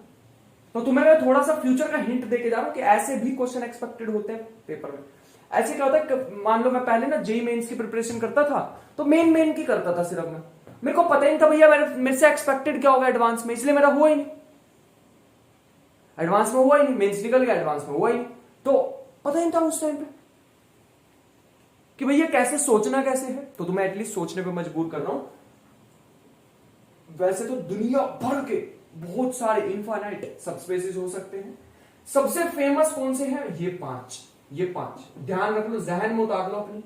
तो तुम्हें मैं थोड़ा सा फ्यूचर का हिंट देके जा रहा हूं कि ऐसे भी क्वेश्चन एक्सपेक्टेड होते हैं पेपर में। ऐसे क्या होता है, मान लो मैं पहले ना जेईई मेंस की प्रिपरेशन करता था, तो मेन की करता था सिर्फ मैं, मेरे को पता ही नहीं था भैया मेरे से एक्सपेक्टेड क्या होगा एडवांस में, इसलिए मेरा हुआ ही नहीं, एडवांस में हुआ ही नहीं, मेंस निकल गया, एडवांस में हुआ ही नहीं। तो पता ही नहीं था उस टाइम पे कि भैया कैसे सोचना कैसे है। तो तुम्हें एटलीस्ट सोचने पे मजबूर कर रहा हूं। वैसे तो दुनिया भर के बहुत सारे इनफाइनाइट सबस्पेसेस हो सकते हैं, सबसे फेमस कौन से हैं, ये 5, ये 5 ध्यान रख लो, जहन में उतार लो अपनी,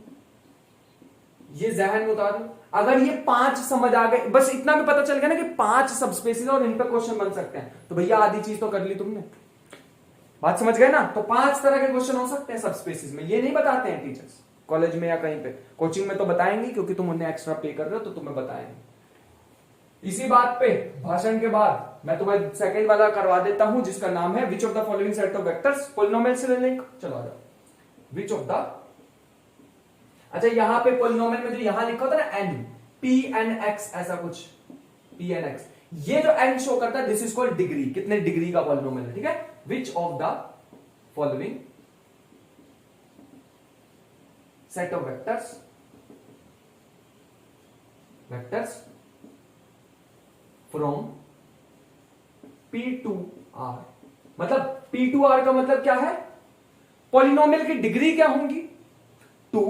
ये जहन में उतार लो। अगर ये 5 समझ आ गए, बस इतना भी पता चल गया ना कि 5 सबस्पेसेस और इन पे क्वेश्चन बन सकते हैं, तो भैया आधी चीज तो कर ली तुमने, बात समझ गए ना। तो 5 तरह के क्वेश्चन हो सकते हैं सबस्पेसेस में, ये नहीं बताते हैं टीचर्स कॉलेज में या कहीं पे, कोचिंग में तो बताएंगे क्योंकि तुम उन्हें एक्स्ट्रा पे कर रहे हो, तो तुम्हें बताएंगे। इसी बात पे भाषण के बाद मैं तुम्हें सेकंड वाला करवा देता हूं, जिसका नाम है विच of the following set of vectors polynomial से लिंक। चलो आ जाओ, विच ऑफ द, अच्छा यहां पे पॉलिनोमियल में जो यहां लिखा होता है ना एन, पी एन एक्स, ऐसा कुछ पी एन एक्स, ये जो एन शो करता है दिस इज कॉल्ड डिग्री, कितने डिग्री का पॉलिनोमियल है, ठीक है। विच of the following set of vectors from P to R, मतलब P to R का मतलब क्या है, पॉलिनोमियल की डिग्री क्या होंगी 2,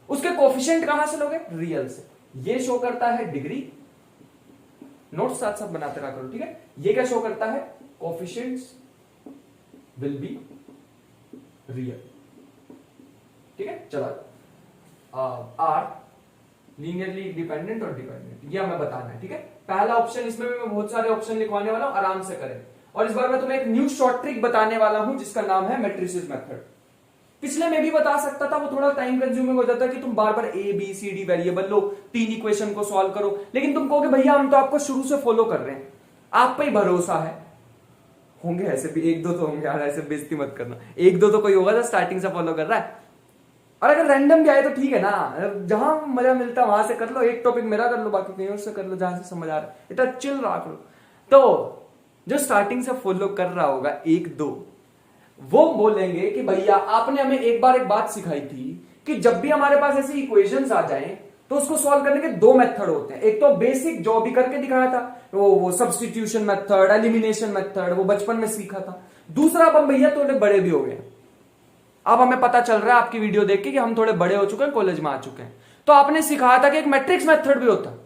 उसके कोफिशिएंट कहां से लोगे, रियल से। ये शो करता है डिग्री, नोट साथ साथ बनाते रहा करो, ठीक है। ये क्या शो करता है, कोफिशिएंट्स विल बी रियल, ठीक है। चलो आर लीनियरली डिपेंडेंट और डिपेंडेंट, ये हमें बताना है, ठीक है। पहला ऑप्शन, इसमें भी मैं बहुत सारे ऑप्शन लिखवाने वाला हूं, आराम से करें। और इस बार मैं तुम्हें एक न्यू शॉर्ट ट्रिक बताने वाला हूं जिसका नाम है मैट्रिसेस मेथड। पिछले में भी बता सकता था, वो थोड़ा टाइम कंज्यूमिंग हो जाता है कि तुम बार बार A B C D variable लो, 3 इक्वेशन को सॉल्व करो, लेकिन तुम कहोगे भैया हम तो आपको शुरू से फॉलो कर रहे हैं, आप पे ही भरोसा है। होंगे ऐसे भी 1-2 तो होंगे यार, ऐसे बेइज्जती मत करना, 1-2 तो कोई होगा जो स्टार्टिंग से फॉलो कर रहा है। और अगर रैंडम भी आए तो ठीक है ना, जहां मजा मिलता है वहां से कर लो, एक टॉपिक मेरा कर लो, बाकी कहीं और से कर लो, जहां से समझ आ रहा है, इतना चिल रहा करो। तो जो स्टार्टिंग से फॉलो कर रहा होगा 1-2, वो बोलेंगे कि भैया आपने हमें एक बार एक बात सिखाई थी कि जब भी हमारे पास ऐसी इक्वेशंस आ जाएं तो उसको सॉल्व करने के 2 मेथड होते हैं। एक तो बेसिक जो भी करके दिखाया था, वो सब्स्टिट्यूशन मेथड, एलिमिनेशन मेथड, वो बचपन में सीखा था। दूसरा, अब हम भैया थोड़े बड़े भी हो गए, अब हमें पता चल रहा है आपकी वीडियो देख के कि हम थोड़े बड़े हो चुके हैं, कॉलेज में आ चुके हैं, तो आपने सिखाया था कि एक मैट्रिक्स मेथड भी होता है,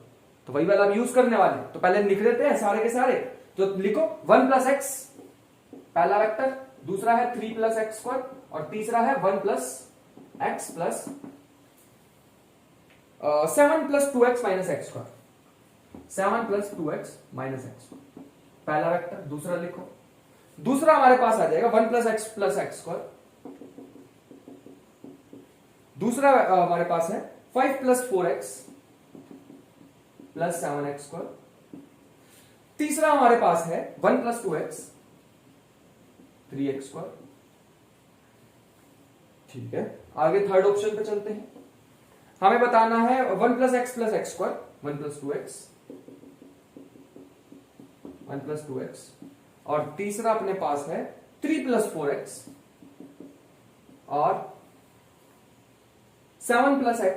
तो वही वाला हम यूज करने वाले। तो पहले लिख लेते हैं सारे के सारे, तो लिखो 1 + x पहला वेक्टर, दूसरा है 3 + x² और तीसरा है 1 + x + 7 + 2x - x², 7 + 2x - x², पहला वेक्टर। दूसरा लिखो, दूसरा हमारे पास आ जाएगा 1 + x + x², दूसरा हमारे पास है 5 + 4x + 7x², तीसरा हमारे पास है 1 + 2x 3x², ठीक है। आगे थर्ड ऑप्शन पे चलते हैं, हमें बताना है 1 + x + x², 1 + 2x, 1 + 2x, और तीसरा अपने पास है 3 + 4x और 7 + x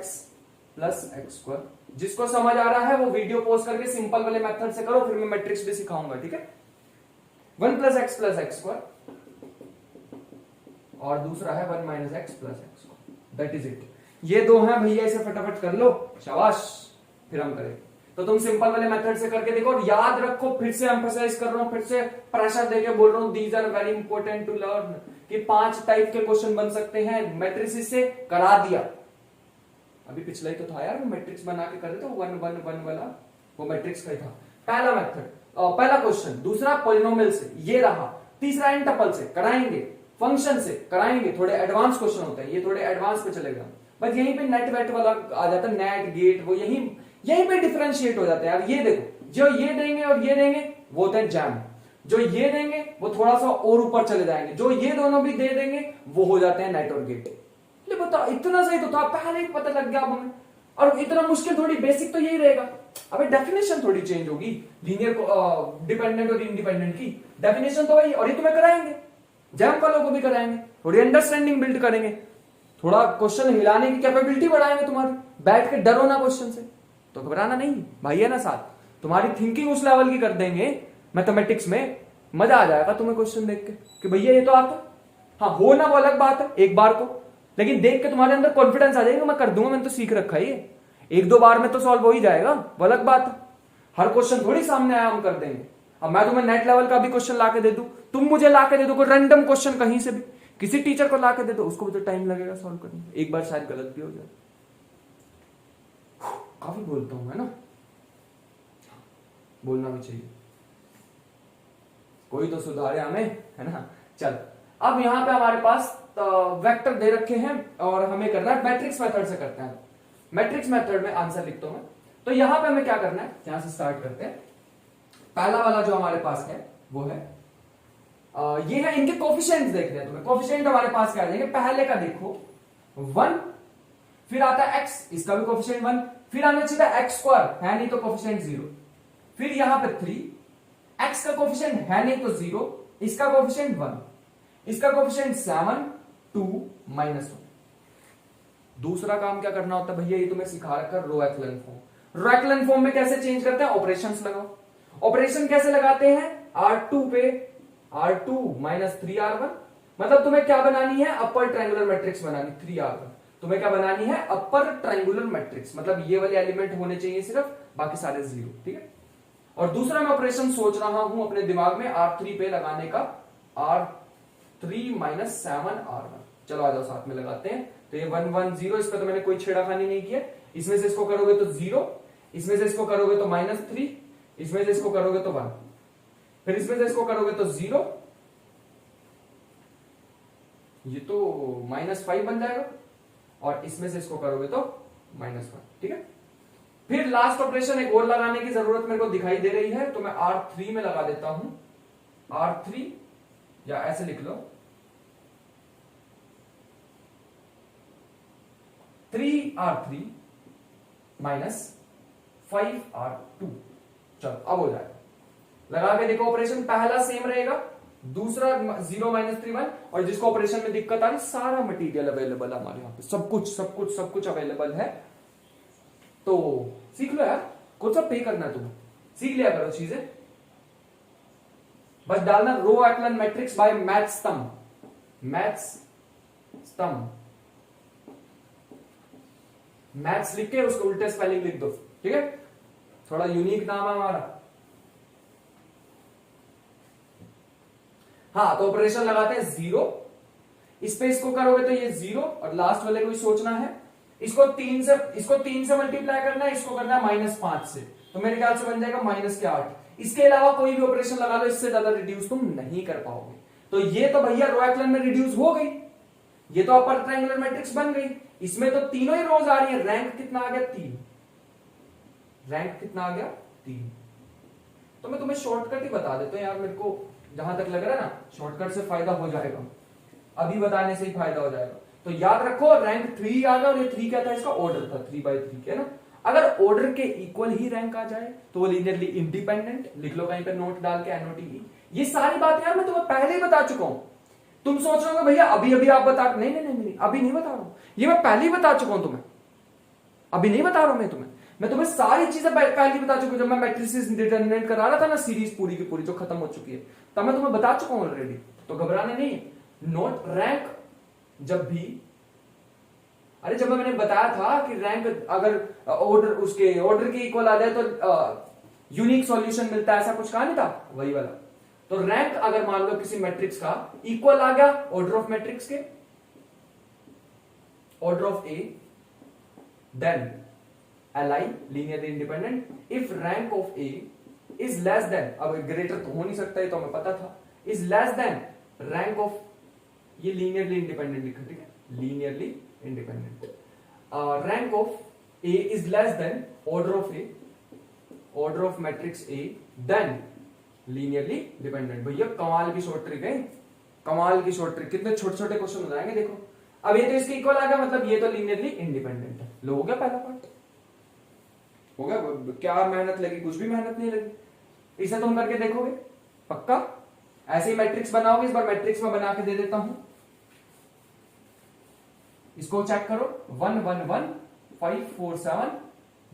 + x²। जिसको समझ आ रहा है वो वीडियो पॉज करके सिंपल वाले मेथड से करो, फिर मैं मैट्रिक्स भी सिखाऊंगा, ठीक है। 1 + x + x² और दूसरा है 1 - x + x², that is it. ये 2 हैं भैया, इसे फटाफट कर लो, शाबाश, फिर हम करेंगे। तो तुम सिंपल वाले मेथड से करके देखो, और याद रखो, फिर से एम्फसाइज कर रहा हूं, फिर से प्रेशर देके बोल रहा हूं, these are very important to learn, कि 5 टाइप के क्वेश्चन बन सकते हैं मैट्रिसेस से, करा दिया। अभी पिछला ही तो था यार, मैट्रिक्स बना के कर रहे थे 1 1 1 वाला, वो मैट्रिक्स का ही था। पहला मेथड, पहला क्वेश्चन। दूसरा पॉलिनोमियल से, ये रहा। तीसरा इंटरपल से कराएंगे, फंक्शन से कराएंगे, थोड़े एडवांस क्वेश्चन होते हैं, ये थोड़े एडवांस पे चलेगा। बस यहीं पे नेट वेट वाला आ जाता है, नेट गेट, वो यहीं पे डिफरेंशिएट हो जाते हैं यार। ये देखो, जो ये देंगे और ये देंगे वो होते हैं जैम, जो ये देंगे वो थोड़ा सा और ऊपर चले जाएंगे, जो ये दोनों भी दे देंगे वो हो जाते हैं नेट और गेट। ले बता, इतना सही तो था, पहले ही पता लग गया अब हमें। और इतना मुश्किल थोड़ी, बेसिक तो यही रहेगा। अबे डेफिनेशन थोड़ी चेंज होगी, लीनियर डिपेंडेंट और इंडिपेंडेंट की डेफिनेशन तो वही, और ये तुम्हें कराएंगे, जैम वालों को भी कराएंगे, थोड़ी अंडरस्टैंडिंग बिल्ड करेंगे, थोड़ा क्वेश्चन हिलाने की कैपेबिलिटी बढ़ाएंगे तुम्हारी। बैठ के डरो ना क्वेश्चन से, तो घबराना नहीं, भाई है ना साथ, तुम्हारी थिंकिंग उस लेवल की कर देंगे मैथमेटिक्स में, मजा आ जाएगा तुम्हें क्वेश्चन देख के कि भैया ये तो आता। हाँ हो ना वो अलग बात है एक बार को, लेकिन देख के तुम्हारे अंदर कॉन्फिडेंस आ जाएगा, मैं कर दूंगा, मैंने तो सीख रखा है ये, एक दो बार में तो सॉल्व हो ही जाएगा, वो अलग बात है। हर क्वेश्चन थोड़ी सामने आया हम कर देंगे। अब मैं तुम्हें नेट लेवल का भी क्वेश्चन ला के दे दूं, तुम मुझे ला के दे दो कोई रैंडम क्वेश्चन कहीं से भी, किसी टीचर को ला के दे दो, उसको भी तो टाइम लगेगा सॉल्व करने में, एक बार शायद गलत भी हो जाए। काफी बोलता हूं मैं ना, बोलना भी चाहिए, कोई तो सुधारे हमें, है ना। चल अब यहां पे हमारे पास वेक्टर दे रखे हैं और हमें करना है मैट्रिक्स मेथड से करते हैं। मैट्रिक्स मेथड में आंसर लिखता हूं मैं, तो यहां पे हमें क्या करना है, यहां से स्टार्ट करते हैं। पहला वाला जो हमारे पास है वो है ये है, इनके कोफिशिएंट्स देखने हैं तुम्हें। कोफिशिएंट हमारे पास क्या आ जाएंगे, पहले का देखो 1, फिर आता है x, इसका भी कोफिशिएंट 1, फिर आना चाहिए x स्क्वायर, है नहीं तो कोफिशिएंट 0, फिर यहां पे 3, x का कोफिशिएंट है नहीं तो 0, इसका कोफिशिएंट 1, इसका कोफिशिएंट 7, 2, -1। दूसरा काम क्या करना होता है भैया, ये तुम्हें सिखा रखा है रो एक्लन फॉर्म। रो एक्लन फॉर्म में कैसे चेंज करते हैं, ऑपरेशंस लगाओ। ऑपरेशन कैसे लगाते हैं, R2 पे R2 -3R1, मतलब तुम्हें क्या बनानी है, अपर ट्रायंगुलर मैट्रिक्स बनानी, 3R1 तुम्हें क्या बनानी है, अपर ट्रायंगुलर मैट्रिक्स, मतलब ये वाले एलिमेंट होने चाहिए सिर्फ, बाकी सारे 0, ठीक है। और दूसरा मैं ऑपरेशन सोच रहा हूं अपने दिमाग में R3 पे लगाने का, R3 -7R1। चलो आ जाओ साथ में लगाते हैं। तो ये 1 1 0, इस पर तो मैंने कोई छेड़खानी नहीं किया, इसमें से इसको करोगे तो 0, इसमें से इसको करोगे तो -3, इसमें से इसको करोगे तो 1, फिर इसमें से इसको करोगे तो 0, ये तो -5 बन जाएगा, और इसमें से इसको करोगे तो -1, ठीक है। फिर लास्ट ऑपरेशन एक और लगाने की जरूरत मेरे को दिखाई दे रही है, तो मैं R3 में लगा देता हूं, R3, या ऐसे लिख लो 3R3 -5R2। चलो अब हो जाएगा, लगा के देखो ऑपरेशन, पहला सेम रहेगा, दूसरा 0 -3 1, और जिसको ऑपरेशन में दिक्कत आ रही, सारा मटेरियल अवेलेबल है हमारे यहाँ पे, सब कुछ अवेलेबल है। तो सीख लो यार, कुछ सब पे करना है, तुम सीख लिया करो चीजें, बस डालना रो एक्लन मैट्रिक्स बाय मैथ्स लिख के उसको उल्टे स्पेलिंग लिख दो, ठीक है, थोड़ा यूनिक नाम है हमारा। हाँ तो ऑपरेशन लगाते हैं 0, इस पे इसको करोगे तो ये 0, और लास्ट वाले को ही सोचना है, इसको 3 से मल्टीप्लाई करना है, इसको करना है -5 से, तो मेरे ख्याल से बन जाएगा -8। इसके अलावा कोई भी ऑपरेशन लगा लो, इससे ज्यादा रिड्यूस तुम नहीं कर पाओगे। तो ये तो भैया रो एक्लन में रिड्यूस हो गई, ये तो अपर ट्रायंगुलर मैट्रिक्स बन गई, इसमें तो तीनों ही रोज आ रही है। रैंक कितना आ गया, 3, रैंक कितना आ गया, 3। तो मैं तुम्हें शॉर्टकट ही बता देता हूं यार, मेरे को जहां तक लग रहा है ना शॉर्टकट से फायदा हो जाएगा, अभी बताने से ही फायदा हो जाएगा। तो याद रखो रैंक 3 आ गया, और ये 3 क्या था, इसका ऑर्डर था 3/3 है ना। अगर ऑर्डर के इक्वल ही रैंक आ जाए तो वो लीनियरली इंडिपेंडेंट, लिख लो कहीं पे नोट डाल के, NOTE। ये सारी बातें यार मैं तुम्हें पहले ही बता चुका हूं। तुम सोच रहे हो भैया अभी आप बता, नहीं अभी नहीं बता रहा हूं, ये मैं पहले ही बता चुका हूं तुम्हें, अभी नहीं बता रहा हूं मैं तुम्हें सारी चीजें पहले ही बता चुका हूं। जब मैं मैट्रिसेस डिटरमिनेंट करा रहा था ना, सीरीज पूरी की पूरी जो खत्म हो चुकी है, तब मैं तुम्हें बता चुका हूं ऑलरेडी, तो घबराने नहीं। नोट रैंक जब भी, अरे जब मैंने बताया था कि रैंक अगर ऑर्डर के इक्वल आ जाए तो यूनिक सॉल्यूशन मिलता है, ऐसा कुछ कहा नहीं था, वही वाला। तो रैंक अगर मान लो किसी मैट्रिक्स का इक्वल आ गया ऑर्डर ऑफ मैट्रिक्स के, order of A, then Li linearly independent, if rank of A is less than, अब ग्रेटर तो हो नहीं सकता, ये तो हमें पता था, is less than rank of, ये लीनियरली इंडिपेंडेंट लिखा, ठीक है, linearly independent, rank of A is less than order of A, order of matrix A, then linearly dependent. भैया कमाल की शॉर्ट ट्रिक है, कमाल की शॉर्ट ट्रिक, कितने छोटे छोटे क्वेश्चन हो जाएंगे देखो। अब ये तो इसके इक्वल आ गया, मतलब ये तो लीनियरली इंडिपेंडेंट है। लो, हो गया पहला पार्ट, हो गया। क्या मेहनत लगी, कुछ भी मेहनत नहीं लगी। इसे तुम करके देखोगे पक्का, ऐसे ही मैट्रिक्स बनाओगे। इस बार मैट्रिक्स में बना के दे देता हूं, इसको चेक करो, 1 1 1 5 4 7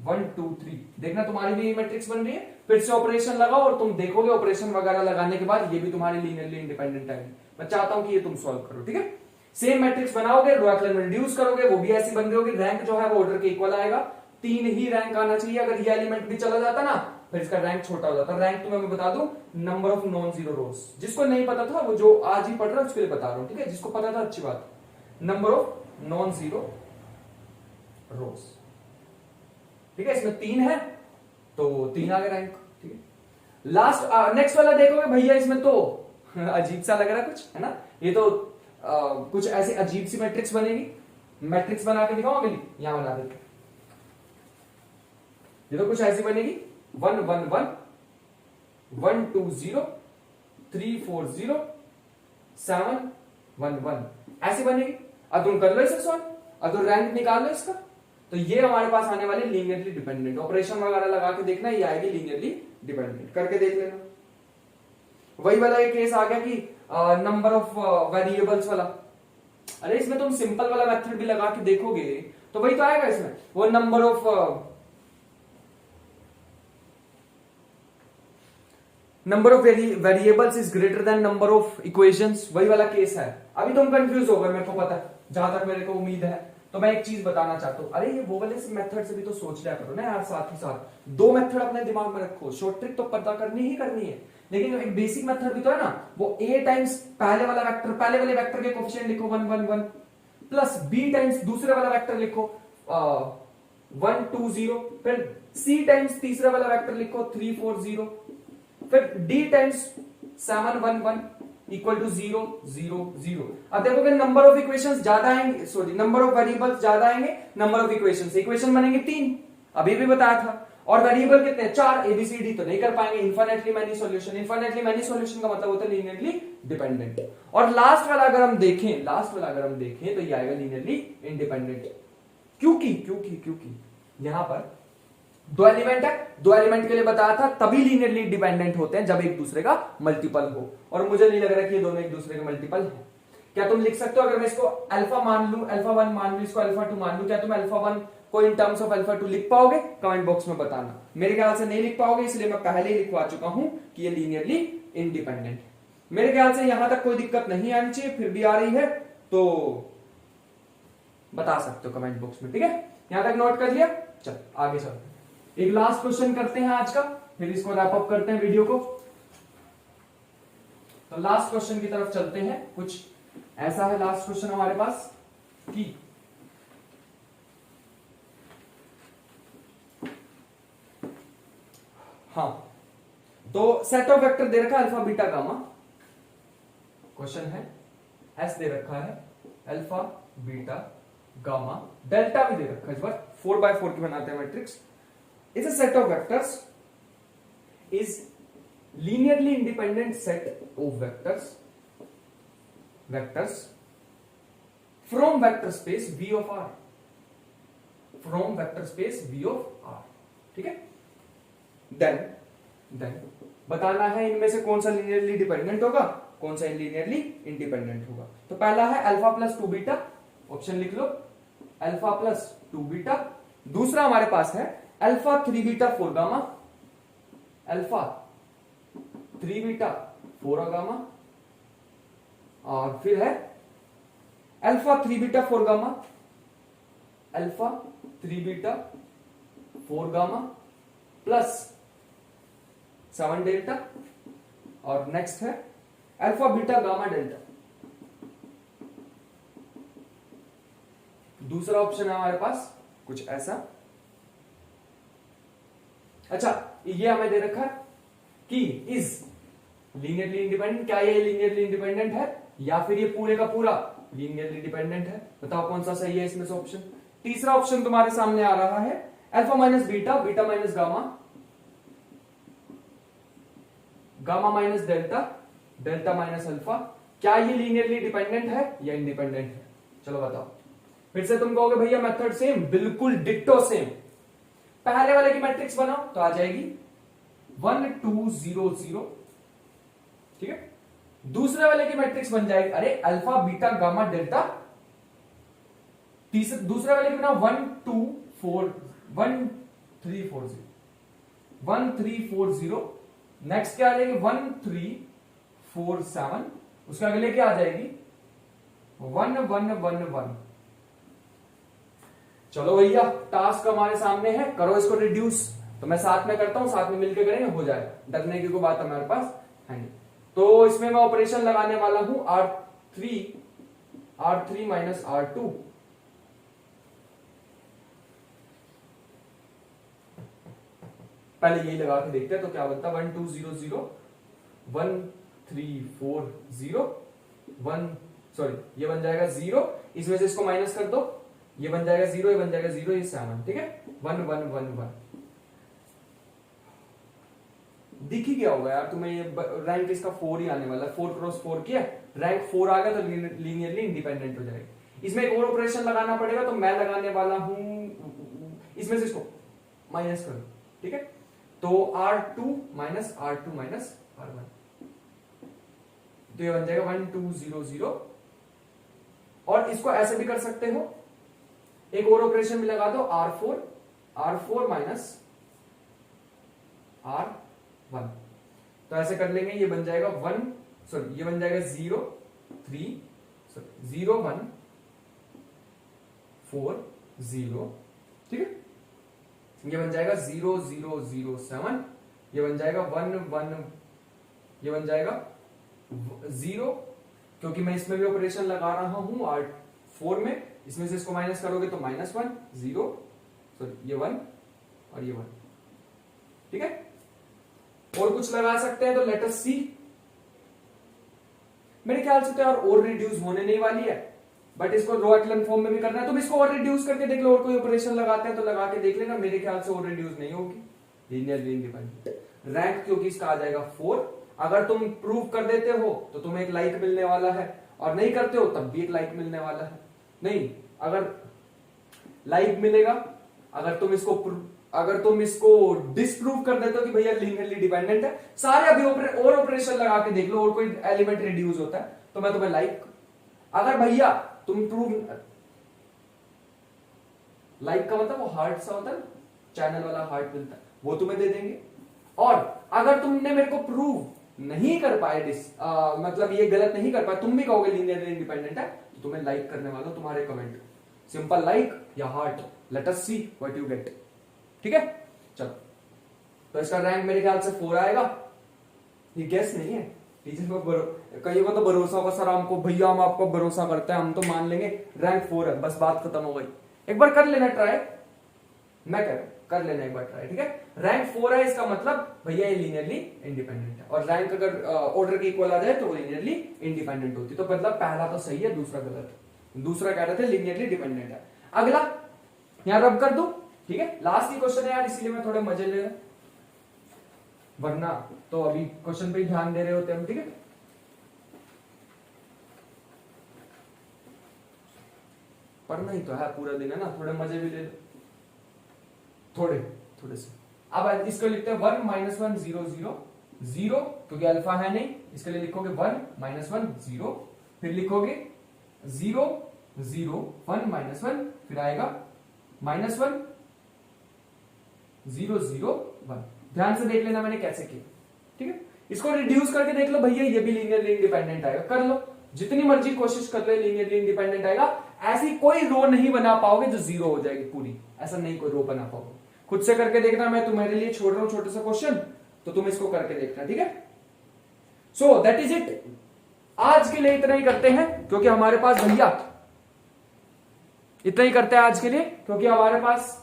1 2 3, देखना तुम्हारी भी मैट्रिक्स बन रही है। फिर से ऑपरेशन लगाओ और तुम देखोगे ऑपरेशन वगैरह लगाने के बाद ये भी तुम्हारी लीनियरली इंडिपेंडेंट है। मैं चाहता हूं कि ये तुम सॉल्व करो, ठीक है। सेम मैट्रिक्स बनाओगे, रो echelon में रिड्यूस करोगे, वो भी ऐसी बन रही होगी, रैंक जो है वो ऑर्डर के इक्वल आएगा, 3 ही रैंक आना चाहिए। अगर ये एलिमेंट भी चला जाता ना, फिर इसका रैंक छोटा हो जाता। रैंक तुम्हें मैं बता दूं, नंबर ऑफ नॉन जीरो रोज। जिसको नहीं पता था वो जो आज ही पढ़ रहा है उसके लिए बता रहा हूं, ठीक है। जिसको पता था अच्छी बात, नंबर ऑफ नॉन जीरो रोज, ठीक है। इसमें 3 है तो 3 आ गया रैंक, ठीक है। लास्ट नेक्स्ट वाला देखोगे भैया, इसमें तो अजीब सा लग रहा है कुछ, है ना। ये तो कुछ ऐसी अजीब सी मैट्रिक्स बनेगी। मैट्रिक्स बना के दिखाओ अगली, यहां बना देते। ये तो कुछ ऐसी बनेगी, 1 1 1 1 2 0 3 4 0 7 1 1, ऐसी बनेगी। अब तुम कर लो इसे सॉल्व, अब तो रैंक निकाल लो इसका। तो ये हमारे पास आने वाले लीनियरली डिपेंडेंट, ऑपरेशन वगैरह लगा के देखना, ये आएगी लीनियरली डिपेंडेंट, करके देख लेना। वही वाला एक केस आ गया कि नंबर ऑफ वेरिएबल्स वाला। अरे इसमें तुम सिंपल वाला मेथड भी लगा के देखोगे तो वही तो आएगा इसमें, वो number of variables is greater than number of equations, वही वाला केस है। अभी तुम कंफ्यूज हो गए, मेरे को पता है, जहां तक मेरे को उम्मीद है। तो मैं एक चीज बताना चाहता हूं, अरे ये वो वाले मेथड से भी तो सोच लिया करो ना यार, साथ ही साथ 2 मेथड अपने दिमाग में रखो। शॉर्ट ट्रिक तो पता करनी ही करनी है, लेकिन एक बेसिक मेथड भी तो है ना, वो a टाइम्स पहले वाला वेक्टर, पहले वाले वेक्टर के कोफिशिएंट लिखो 1 1 1, प्लस b टाइम्स दूसरे वाला वेक्टर लिखो 1 2 0, फिर c टाइम्स तीसरा वाला वेक्टर लिखो 3 4 0, फिर d टाइम्स 7 1 1 इक्वल टू 0 0 0। अब देखोगे नंबर ऑफ इक्वेशंस ज्यादा आएंगे, सॉरी नंबर ऑफ वेरिएबल्स ज्यादा आएंगे, नंबर ऑफ इक्वेशंस, इक्वेशन बनेंगे 3, अभी भी बताया था। और वेरिएबल कितने, 4, ABCD तो नहीं कर पाएंगे, infinitely many solution. Infinitely many solution का मतलब होता है लीनियरली डिपेंडेंट। और लास्ट वाला अगर हम देखें, तो ये आएगा लीनियरली इंडिपेंडेंट। क्योंकि यहां पर 2 एलिमेंट है, 2 एलिमेंट के लिए बताया था तभी लीनियरली डिपेंडेंट होते हैं जब एक दूसरे का मल्टीपल हो, और मुझे नहीं लग रहा कि ये दोनों एक दूसरे के मल्टीपल है। क्या तुम लिख सकते हो, अगर मैं इसको अल्फा मान लू, अल्फा 1 मान लू, इसको अल्फा 2 मान लू, क्या तुम अल्फा 1 को इन टर्म्स ऑफ अल्फा 2 लिख पाओगे? कमेंट बॉक्स में बताना। मेरे ख्याल से नहीं लिख पाओगे, इसलिए मैं पहले ही लिखवा चुका हूं कि ये लीनियरली इंडिपेंडेंट है। मेरे ख्याल से यहां तक कोई दिक्कत नहीं आनी चाहिए, फिर भी आ रही है तो बता सकते हो कमेंट बॉक्स में, ठीक है। यहां तक नोट कर लिया, चल आगे चलते हैं। एक लास्ट क्वेश्चन करते हैं आज का, फिर इसको रैप अप करते हैं वीडियो को। तो लास्ट क्वेश्चन की तरफ चलते हैं। कुछ ऐसा है लास्ट क्वेश्चन हमारे पास कि हाँ, तो सेट ऑफ वेक्टर दे रखा है अल्फा बीटा गामा, क्वेश्चन है एस दे रखा है अल्फा बीटा गामा, डेल्टा भी दे रखा है, इस बार 4x4 की बनाते हैं matrix. Is a set of vectors is linearly independent set of vectors from vector space V of R, from vector space V of R, ठीक है। then बताना है इनमें से कौन सा लीनियरली डिपेंडेंट होगा, कौन सा लीनियरली इंडिपेंडेंट होगा। तो पहला है अल्फा प्लस 2 बीटा, ऑप्शन लिख लो अल्फा प्लस 2 बीटा। दूसरा हमारे पास है alpha 3 beta 4 gamma, alpha 3 beta 4 gamma, और फिर है alpha 3 beta 4 gamma, alpha 3 beta 4 gamma plus 7 delta, और नेक्स्ट है अल्फा बीटा गामा डेल्टा। दूसरा ऑप्शन है हमारे पास कुछ ऐसा अच्छा, ये हमें दे रखा है कि इज लीनियरली इंडिपेंडेंट, क्या ये लीनियरली इंडिपेंडेंट है या फिर ये पूरे का पूरा लीनियरली डिपेंडेंट है? बताओ कौन सा सही है इसमें से ऑप्शन। तीसरा ऑप्शन तुम्हारे सामने आ रहा है alpha minus beta, beta minus gamma, gamma minus delta, delta minus alpha. क्या ये लीनियरली डिपेंडेंट है या इंडिपेंडेंट है? चलो बताओ। फिर से तुम कहोगे भैया मेथड सेम, बिल्कुल डिट्टो सेम। पहले वाले की मैट्रिक्स बनाओ तो आ जाएगी 1 2 0 0, ठीक है। दूसरे वाले की मैट्रिक्स बन जाएगी, अरे अल्फा बीटा गामा डेल्टा। दूसरे वाले की बनाओ 1 2 4 1 3 4 0, 1 3 4 0। नेक्स्ट क्या आ जाएगी 1 3 4 7, उसके अगले क्या आ जाएगी 1 1 1 1। चलो भैया टास्क हमारे सामने है, करो इसको रिड्यूस। तो मैं साथ में करता हूं, साथ में मिलकर करेंगे, हो जाएगा, डरने की कोई बात हमारे पास है नहीं। तो इसमें मैं ऑपरेशन लगाने वाला हूं R3 माइनस R2। पहले यही लगा के देखते हैं तो क्या बनता है 1 2 0 0 1 3 4 0 1, सॉरी ये बन जाएगा 0, इसमें से इसको माइनस कर दो, ये बन जाएगा 0, ये बन जाएगा 0, ये 7, ठीक है। 1 1 1 1 दिख ही गया होगा यार तुम्हें, ये रैंक इसका 4 ही आने वाला है। 4 क्रॉस 4 किया, रैंक 4 आ गया तो लीनियरली इंडिपेंडेंट हो जाएगी। इसमें एक और ऑपरेशन लगाना पड़ेगा, तो मैं लगाने वाला हूं, इसमें से इसको माइनस करो, ठीक है। तो R2 minus R2 minus R1, तो ये बन जाएगा 1 2 0 0। और इसको ऐसे भी कर सकते हो, एक और ऑपरेशन भी लगा दो R4 माइनस R1, तो ऐसे कर लेंगे, ये बन जाएगा 1, सॉरी ये बन जाएगा 0 3, सॉरी 0 1 4 0, ठीक है। ये बन जाएगा 0 0 0 7, ये बन जाएगा 1 1, ये बन जाएगा 0, क्योंकि मैं इसमें भी ऑपरेशन लगा रहा हूं R4 में, इसमें से इसको माइनस करोगे तो -1 0, सॉरी ये 1 और ये 1, ठीक है। और कुछ लगा सकते हैं तो लेट अस सी। मेरे ख्याल से तो यार और रिड्यूस होने नहीं वाली है, बट इसको रो एक्लन फॉर्म में भी करना है। तुम इसको और रिड्यूस करके देख लो, और कोई ऑपरेशन लगाते हैं तो लगा के देख लेना, मेरे ख्याल से और रिड्यूस नहीं होगी लीनियरली इंडिपेंडेंट। रैंक क्योंकि इसका आ जाएगा 4, अगर तुम प्रूव कर देते हो तो तुम्हें एक लाइक मिलने वाला है, और नहीं करते हो तब भी एक लाइक मिलने वाला है। नहीं, अगर लाइक मिलेगा, अगर तुम इसको डिसप्रूव कर देते हो कि भैया लीनियरली डिपेंडेंट है, सारे अभी और ऑपरेशन लगा के देख लो, और कोई एलिमेंट रिड्यूस होता है तो मैं तुम्हें लाइक, अगर भैया तुम प्रूव, लाइक का मतलब वो हार्ट सा होता है, चैनल वाला हार्ट मिलता है, वो तुम्हें दे देंगे। और अगर तुमने मेरे को प्रूव नहीं कर पाए, मतलब ये गलत नहीं कर पाए, तुम भी कहोगे लीनियरली इंडिपेंडेंट है, तो तुम्हें लाइक करने वाला तुम्हारे कमेंट, सिंपल लाइक या heart, let us see what you get, ठीक है। चलो, तो इसका रैंक मेरे ख्याल से 4 आएगा। ये गैस नहीं है, टीचर को कई को तो भरोसा होगा, सर हमको भैया हम आपको भरोसा करते हैं, हम तो मान लेंगे, रैंक 4 है, बस बात खत्म हो गई। एक बार कर लेना ट्राई, मैं कह रहा हूं कर लेना एक बार ट्राई, ठीक है। रैंक 4 है, इसका मतलब भैया ये लीनियरली इंडिपेंडेंट है, और रैंक अगर ऑर्डर के इक्वल आ जाए तो वो लीनियरली इंडिपेंडेंट होती, तो मतलब पहला तो सही है, दूसरा गलत है। दूसरा कह रहे थे लीनियरली डिपेंडेंट है। अगला यहां रब कर दो, ठीक है। लास्ट ही क्वेश्चन है यार, इसीलिए मैं थोड़े मजे ले रहा, वरना तो अभी क्वेश्चन पे ही ध्यान दे रहे होते हम, ठीक है। पढ़ना ही तो है पूरा दिन, है ना, थोड़े मजे भी ले लो, थोड़े से। अब इसको लिखते हैं 1 -1 0 0 0, क्योंकि अल्फा है नहीं, इसके लिए लिखोगे 1 -1 0, फिर लिखोगे 0 0 1 -1, फिर आएगा -1 0 0 1। ध्यान से देख लेना मैंने कैसे किया, ठीक है। इसको रिड्यूस करके देख लो भैया, ये भी लीनियरली इंडिपेंडेंट आएगा, कर लो, जितनी मर्जी कोशिश कर ले, लीनियरली इंडिपेंडेंट आएगा। ऐसी कोई रो नहीं बना पाओगे जो 0 हो जाएगी पूरी, ऐसा नहीं कोई रो बना पाओगे। खुद से करके देखना, मैं तुम्हारे लिए छोड़ रहा हूं छोटे सा क्वेश्चन, तो तुम इसको करके देखना, ठीक है। सो दैट इज इट, आज के लिए इतना ही करते हैं, क्योंकि हमारे पास भैया इतना ही करते हैं आज के लिए, क्योंकि हमारे पास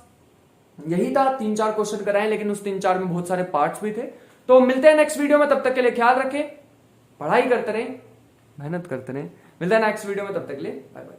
यही था, 3-4 क्वेश्चन कराए, लेकिन उस 3-4 में बहुत सारे पार्ट्स भी थे। तो मिलते हैं नेक्स्ट वीडियो में, तब तक के लिए ख्याल रखें, पढ़ाई करते रहें, मेहनत करते रहें। मिलते हैं नेक्स्ट वीडियो में, तब तक के लिए बाय बाय।